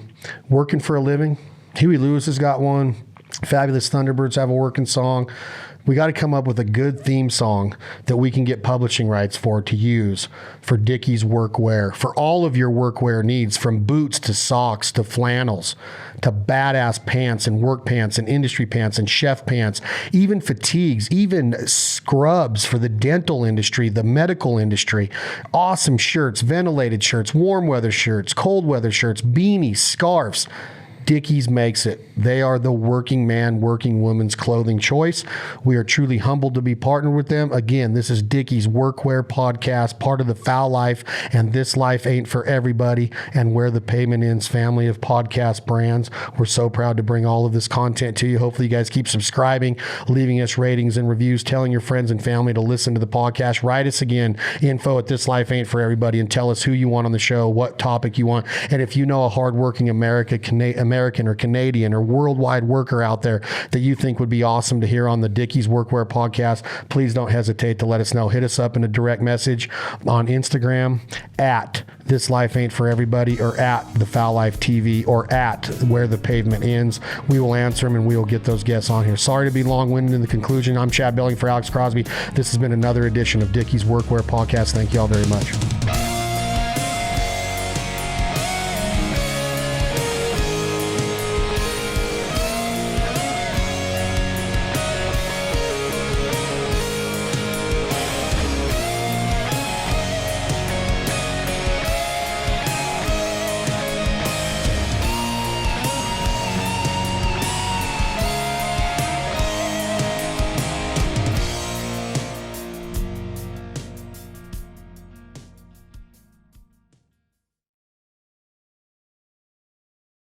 Working for a living. Huey Lewis has got one. Fabulous Thunderbirds have a working song. We got to come up with a good theme song that we can get publishing rights for to use for Dickies Workwear, for all of your workwear needs, from boots to socks to flannels to badass pants and work pants and industry pants and chef pants, even fatigues, even scrubs for the dental industry, the medical industry, awesome shirts, ventilated shirts, warm weather shirts, cold weather shirts, beanies, scarves. Dickies makes it. They are the working man, working woman's clothing choice. We are truly humbled to be partnered with them. Again, this is Dickies Workwear Podcast, part of the Fowl Life and This Life Ain't For Everybody and Where The Pavement Ends family of podcast brands. We're so proud to bring all of this content to you. Hopefully you guys keep subscribing, leaving us ratings and reviews, telling your friends and family to listen to the podcast. Write us again, info@thislifeaintforeverybody, and tell us who you want on the show, what topic you want. And if you know a hardworking American or Canadian or worldwide worker out there that you think would be awesome to hear on the Dickies Workwear Podcast, please don't hesitate to let us know. Hit us up in a direct message on Instagram at This Life Ain't For Everybody or at the Fowl Life TV or at Where The Pavement Ends. We will answer them and we will get those guests on here. Sorry to be long-winded in the conclusion. I'm Chad Belding for Alex Crosby. This has been another edition of Dickies Workwear Podcast. Thank you all very much.